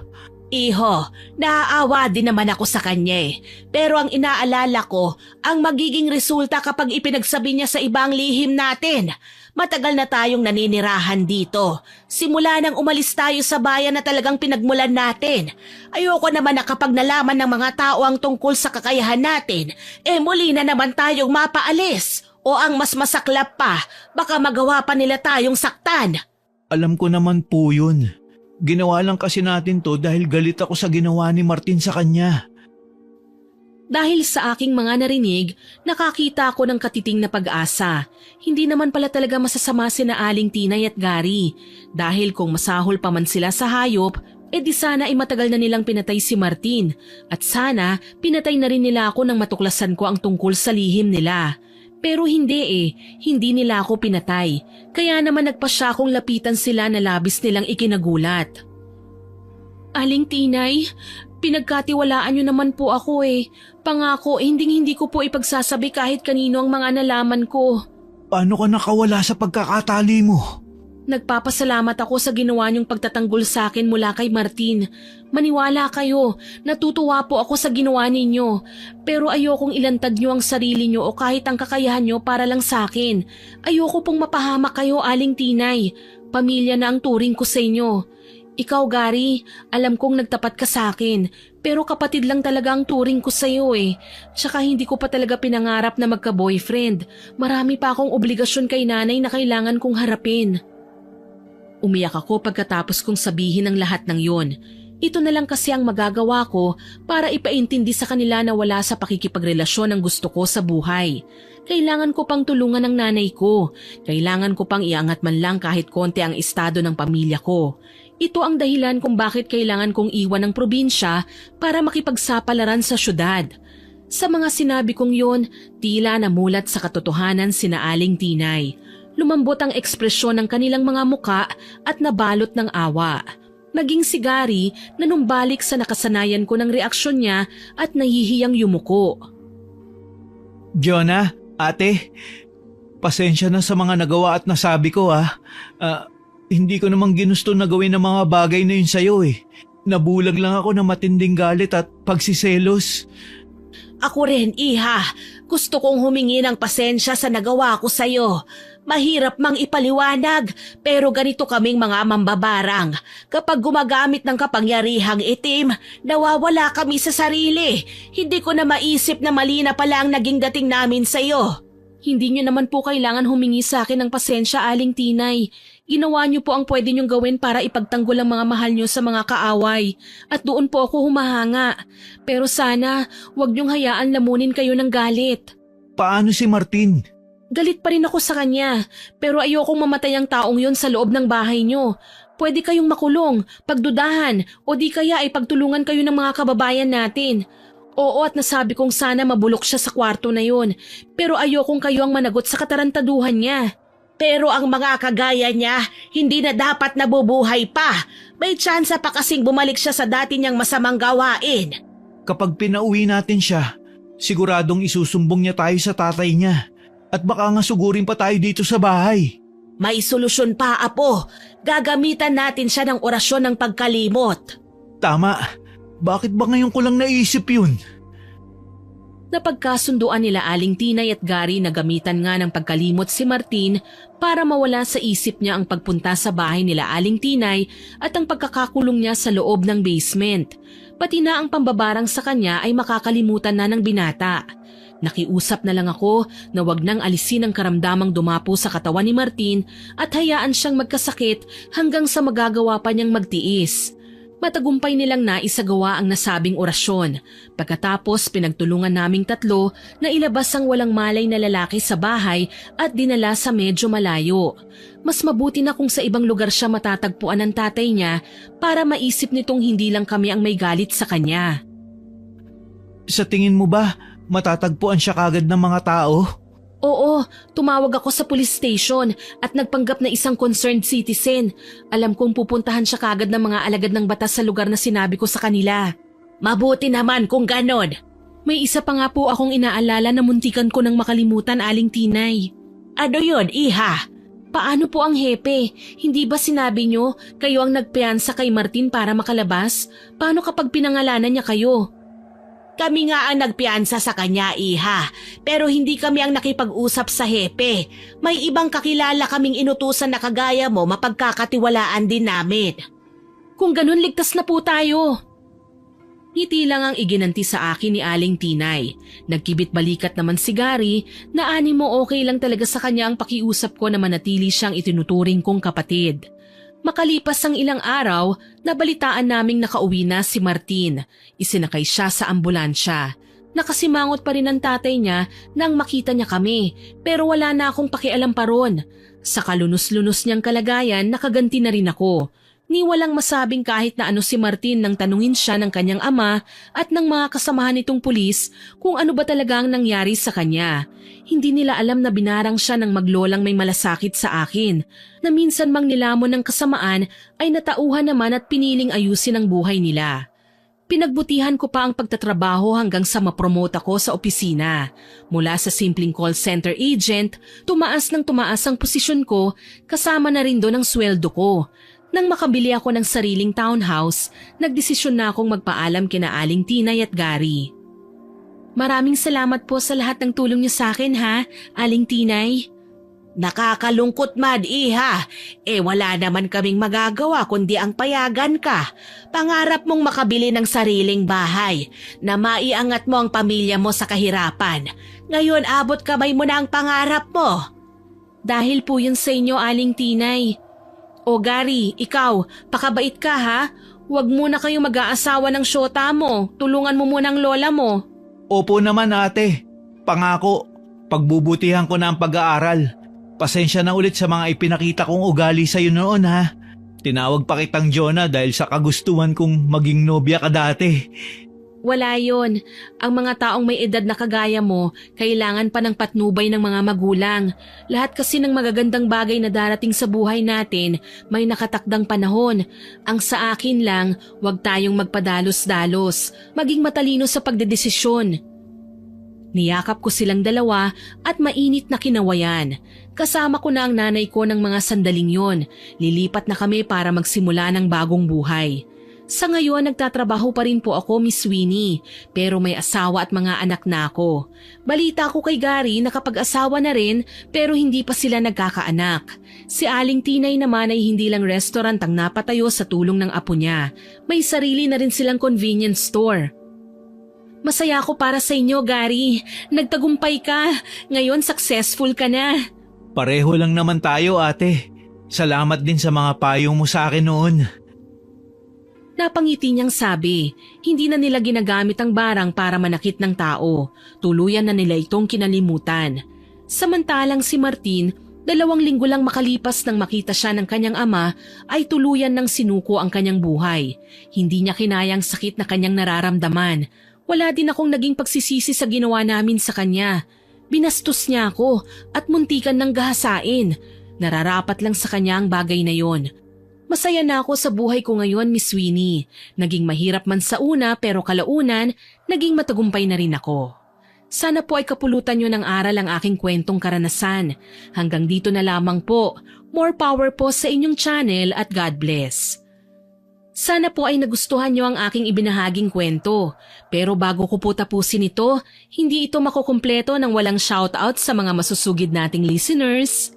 Iho, naaawa din naman ako sa kanya eh. Pero ang inaalala ko, ang magiging resulta kapag ipinagsabi niya sa ibang lihim natin. Matagal na tayong naninirahan dito. Simula nang umalis tayo sa bayan na talagang pinagmulan natin. Ayoko naman na kapag nalaman ng mga tao ang tungkol sa kakayahan natin, muli na naman tayong mapaalis. O ang mas masaklap pa, baka magawa pa nila tayong saktan. Alam ko naman po yun. Ginawa lang kasi natin to dahil galit ako sa ginawa ni Martin sa kanya. Dahil sa aking mga narinig, nakakita ako ng katiting na pag-asa. Hindi naman pala talaga masasama sina Aling Tinay at Gary. Dahil kung masahol pa man sila sa hayop, di sana ay matagal na nilang pinatay si Martin. At sana pinatay na rin nila ako nang matuklasan ko ang tungkol sa lihim nila. Pero hindi hindi nila ako pinatay. Kaya naman nagpasya akong lapitan sila na labis nilang ikinagulat. Aling Tinay, pinagkatiwalaan niyo naman po ako eh. Pangako, hindi ko po ipagsasabi kahit kanino ang mga nalaman ko. Paano ka nakawala sa pagkakatali mo? Nagpapasalamat ako sa ginawa niyong pagtatanggol sa akin mula kay Martin. Maniwala kayo, natutuwa po ako sa ginawa ninyo. Pero ayokong ilantad niyo ang sarili niyo o kahit ang kakayahan niyo para lang sa akin. Ayoko pong mapahamak kayo, Aling Tinay. Pamilya na ang turing ko sa inyo. Ikaw, Gary, alam kong nagtapat ka sa akin, pero kapatid lang talaga ang turing ko sa'yo eh. Tsaka hindi ko pa talaga pinangarap na magka-boyfriend. Marami pa akong obligasyon kay nanay na kailangan kong harapin. Umiyak ako pagkatapos kong sabihin ang lahat ng yon. Ito na lang kasi ang magagawa ko para ipaintindi sa kanila na wala sa pakikipagrelasyon ang gusto ko sa buhay. Kailangan ko pang tulungan ng nanay ko. Kailangan ko pang iangat man lang kahit konti ang estado ng pamilya ko. Ito ang dahilan kung bakit kailangan kong iwan ang probinsya para makipagsapalaran sa syudad. Sa mga sinabi kong yon, tila namulat sa katotohanan sina Aling Tinay. Lumambot ang ekspresyon ng kanilang mga muka at nabalot ng awa. Naging si Gary na numbalik sa nakasanayan ko ng reaksyon niya at nahihiyang yumuko. Jonah, ate, pasensya na sa mga nagawa at nasabi ko ah. Hindi ko namang ginusto na gawin ang mga bagay na yun sa'yo eh. Nabulag lang ako na matinding galit at pagsiselos. Ako rin, Iha. Gusto kong humingi ng pasensya sa nagawa ko sa'yo. Mahirap mang ipaliwanag, pero ganito kaming mga mambabarang. Kapag gumagamit ng kapangyarihang itim, nawawala kami sa sarili. Hindi ko na maisip na mali na pala ang naging dating namin sa'yo. Hindi niyo naman po kailangan humingi sa akin ng pasensya, Aling Tinay. Ginawa niyo po ang pwede niyong gawin para ipagtanggol ang mga mahal niyo sa mga kaaway. At doon po ako humahanga. Pero sana, huwag niyong hayaan lamunin kayo ng galit. Paano si Martin? Galit pa rin ako sa kanya, pero ayokong mamatay ang taong yon sa loob ng bahay niyo. Pwede kayong makulong, pagdudahan, o di kaya ay pagtulungan kayo ng mga kababayan natin. Oo, at nasabi kong sana mabulok siya sa kwarto na yon, pero ayokong kayo ang managot sa katarantaduhan niya. Pero ang mga kagaya niya, hindi na dapat nabubuhay pa. May tsansa pa kasing bumalik siya sa dati niyang masamang gawain. Kapag pinauwi natin siya, siguradong isusumbong niya tayo sa tatay niya. At baka nga sugurin pa tayo dito sa bahay. May solusyon pa, Apo. Gagamitan natin siya ng orasyon ng pagkalimot. Tama. Bakit ba ngayon ko lang naisip yun? Napagkasunduan nila Aling Tinay at Gary na gamitan nga ng pagkalimot si Martin para mawala sa isip niya ang pagpunta sa bahay nila Aling Tinay at ang pagkakakulong niya sa loob ng basement. Pati na ang pambabarang sa kanya ay makakalimutan na ng binata. Nakiusap na lang ako na wag nang alisin ang karamdamang dumapo sa katawan ni Martin at hayaan siyang magkasakit hanggang sa magagawa pa niyang magtiis. Matagumpay nilang naisagawa ang nasabing orasyon. Pagkatapos pinagtulungan naming tatlo na ilabas ang walang malay na lalaki sa bahay at dinala sa medyo malayo. Mas mabuti na kung sa ibang lugar siya matatagpuan ng tatay niya para maisip nitong hindi lang kami ang may galit sa kanya. Sa tingin mo ba, matatagpuan siya kagad ng mga tao? Oo, tumawag ako sa police station at nagpanggap na isang concerned citizen. Alam kong pupuntahan siya kagad ng mga alagad ng batas sa lugar na sinabi ko sa kanila. Mabuti naman kung ganon. May isa pa nga po akong inaalala na muntikan ko nang makalimutan, Aling Tinay. Ano yun, Iha? Paano po ang hepe? Hindi ba sinabi niyo kayo ang nagpiyansa kay Martin para makalabas? Paano kapag pinangalanan niya kayo? Kami nga ang nagpiansa sa kanya, Iha. Pero hindi kami ang nakipag-usap sa hepe. May ibang kakilala kaming inutusan na kagaya mo, mapagkakatiwalaan din namin. Kung ganun, ligtas na po tayo. Ngiti lang ang iginanti sa akin ni Aling Tinay. Nagkibit balikat naman si Gary na animo okay lang talaga sa kanya ang pakiusap ko na manatili siyang itinuturing kong kapatid. Makalipas ang ilang araw, nabalitaan naming nakauwi na si Martin. Isinakay siya sa ambulansya. Nakasimangot pa rin ang tatay niya nang makita niya kami, pero wala na akong pakialam pa ron. Sa kalunos-lunos niyang kalagayan, nakaganti na rin ako. Ni walang masabing kahit na ano si Martin nang tanungin siya ng kanyang ama at ng mga kasamahan nitong pulis kung ano ba talaga ang nangyari sa kanya. Hindi nila alam na binarang siya ng maglolang may malasakit sa akin, na minsan mang nilamon ng kasamaan ay natauhan naman at piniling ayusin ang buhay nila. Pinagbutihan ko pa ang pagtatrabaho hanggang sa mapromote ako sa opisina. Mula sa simpleng call center agent, tumaas ng tumaas ang posisyon ko, kasama na rin doon ang sweldo ko. Nang makabili ako ng sariling townhouse, nagdesisyon na akong magpaalam kina Aling Tinay at Gary. Maraming salamat po sa lahat ng tulong niyo sa akin, ha, Aling Tinay. Nakakalungkot man, Iha. Wala naman kaming magagawa kundi ang payagan ka. Pangarap mong makabili ng sariling bahay na maiangat mo ang pamilya mo sa kahirapan. Ngayon abot kamay mo na ang pangarap mo. Dahil po yun sa inyo, Aling Tinay. O Gary, ikaw, pakabait ka ha? Huwag muna kayong mag-aasawa ng syota mo. Tulungan mo muna ang lola mo. Opo naman ate. Pangako, pagbubutihan ko na ang pag-aaral. Pasensya na ulit sa mga ipinakita kong ugali sa'yo noon ha. Tinawag pa kitang Jonah dahil sa kagustuhan kong maging nobya ka dati. Wala yon. Ang mga taong may edad na kagaya mo, kailangan pa ng patnubay ng mga magulang. Lahat kasi ng magagandang bagay na darating sa buhay natin, may nakatakdang panahon. Ang sa akin lang, huwag tayong magpadalos-dalos, maging matalino sa pagdedesisyon. Niyakap ko silang dalawa at mainit na kinawayan. Kasama ko na ang nanay ko ng mga sandaling yon. Lilipat na kami para magsimula ng bagong buhay. Sa ngayon, nagtatrabaho pa rin po ako, Miss Winnie, pero may asawa at mga anak na ako. Balita ko kay Gary na kapag-asawa na rin pero hindi pa sila nagkakaanak. Si Aling Tinay naman ay hindi lang restaurant ang napatayo sa tulong ng apo niya. May sarili na rin silang convenience store. Masaya ako para sa inyo, Gary. Nagtagumpay ka. Ngayon successful ka na. Pareho lang naman tayo, ate. Salamat din sa mga payong mo sa akin noon. Napangiti niyang sabi, hindi na nila ginagamit ang barang para manakit ng tao. Tuluyan na nila itong kinalimutan. Samantalang si Martin, 2 linggo lang makalipas nang makita siya ng kanyang ama, ay tuluyan ng sinuko ang kanyang buhay. Hindi niya kinayang sakit na kanyang nararamdaman. Wala din akong naging pagsisisi sa ginawa namin sa kanya. Binastos niya ako at muntikan ng gahasain. Nararapat lang sa kanya ang bagay na yon. Masaya na ako sa buhay ko ngayon, Miss Winnie. Naging mahirap man sa una pero kalaunan, naging matagumpay na rin ako. Sana po ay kapulutan nyo ng aral ang aking kwentong karanasan. Hanggang dito na lamang po. More power po sa inyong channel at God bless. Sana po ay nagustuhan nyo ang aking ibinahaging kwento. Pero bago ko po tapusin ito, hindi ito makukumpleto nang walang shoutout sa mga masusugid nating listeners.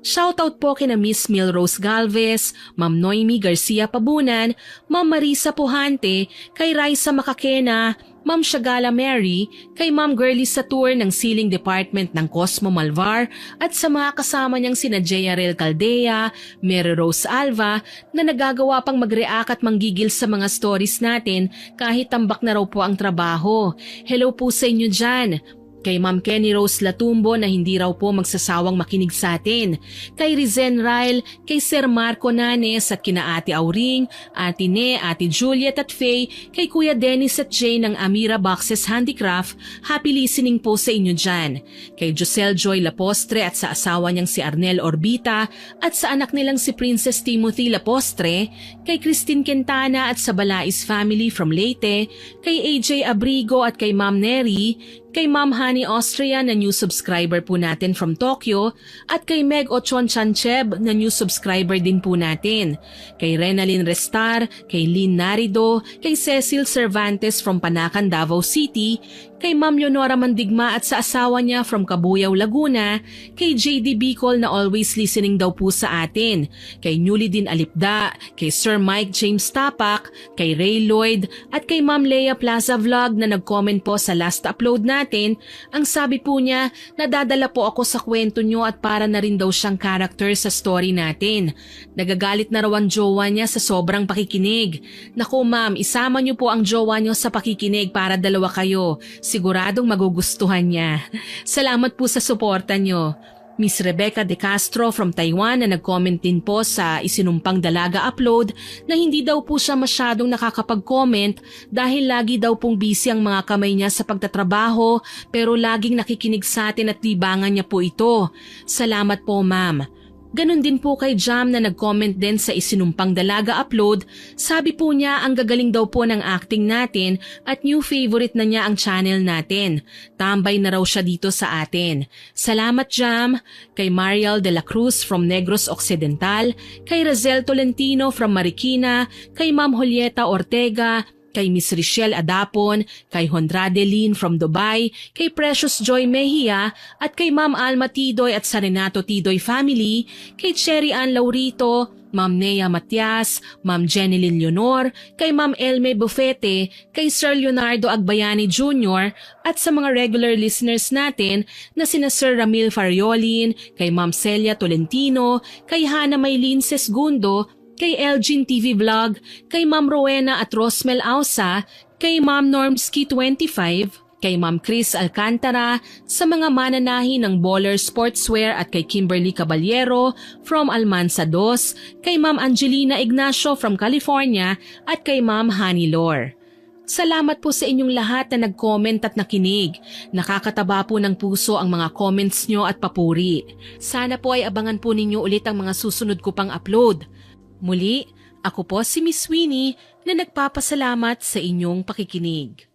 Shoutout po kina Miss Milrose Galvez, Ma'am Noemi Garcia Pabunan, Ma'am Marisa Puhante, kay Raisa Makakena, Ma'am Shagala Mary, kay Ma'am Girlie Satur ng Sealing Department ng Cosmo Malvar at sa mga kasama niyang sina J.R.L. Caldea, Mary Rose Alva na nagagawa pang mag-react at manggigil sa mga stories natin kahit tambak na raw po ang trabaho. Hello po sa inyo dyan. Kay Ma'am Kenny Rose Latumbo na hindi raw po magsasawang makinig sa atin. Kay Rizen Ryle, kay Sir Marco Nanes at kina Ate Auring, Ate Ne, Ate Juliet at Faye, kay Kuya Dennis at Jay ng Amira Boxes Handicraft, happy listening po sa inyo dyan. Kay Josel Joy Lapostre at sa asawa niyang si Arnel Orbita at sa anak nilang si Princess Timothy Lapostre, kay Christine Quintana at sa Balais family from Leyte, kay AJ Abrigo at kay Ma'am Neri, kay Ma'am Honey Austria na new subscriber po natin from Tokyo at kay Meg Ochon Chancheb na new subscriber din po natin. Kay Renalyn Restar, kay Lynn Narido, kay Cecil Cervantes from Panacan, Davao City, kay Ma'am Leonora Mandigma at sa asawa niya from Cabuyao, Laguna, kay JD Bicol na always listening daw po sa atin, kay Newly din Alipda, kay Sir Mike James Tapak, kay Ray Lloyd at kay Ma'am Leia Plaza Vlog na nag-comment po sa last upload natin. Ang sabi po niya, nadadala po ako sa kwento nyo at para na rin daw siyang character sa story natin. Nagagalit na raw ang jowa niya sa sobrang pakikinig. Naku ma'am, isama niyo po ang jowa niyo sa pakikinig para dalawa kayo. Siguradong magugustuhan niya. Salamat po sa suporta niyo. Miss Rebecca De Castro from Taiwan na nag-comment din po sa Isinumpang Dalaga upload na hindi daw po siya masyadong nakakapag-comment dahil lagi daw pong busy ang mga kamay niya sa pagtatrabaho pero laging nakikinig sa atin at libangan niya po ito. Salamat po ma'am. Ganon din po kay Jam na nag-comment din sa Isinumpang Dalaga upload. Sabi po niya ang gagaling daw po ng acting natin at new favorite na niya ang channel natin. Tambay na raw siya dito sa atin. Salamat Jam. Kay Mariel de la Cruz from Negros Occidental, kay Razel Tolentino from Marikina, kay Ma'am Julieta Ortega, kay Miss Richelle Adapon, kay Hondrade Lin from Dubai, kay Precious Joy Mejia, at kay Ma'am Alma Tidoy at sa Renato Tidoy family, kay Cherry Ann Laurito, Ma'am Nea Matias, Ma'am Jenilyn Leonor, kay Ma'am Elme Bufete, kay Sir Leonardo Agbayani Jr., at sa mga regular listeners natin na sina Sir Ramil Fariolin, kay Ma'am Celia Tolentino, kay Hana Maylin Sesgundo, kay Elgin TV Vlog, kay Ma'am Rowena at Rosmel Ausa, kay Ma'am Normski25, kay Ma'am Chris Alcantara, sa mga mananahi ng Baller Sportswear at kay Kimberly Caballero from Almansa 2, kay Ma'am Angelina Ignacio from California at kay Ma'am Honey Lore. Salamat po sa inyong lahat na nag-comment at nakinig. Nakakataba po ng puso ang mga comments nyo at papuri. Sana po ay abangan po ninyo ulit ang mga susunod ko pang upload. Muli, ako po si Miss Winnie na nagpapasalamat sa inyong pakikinig.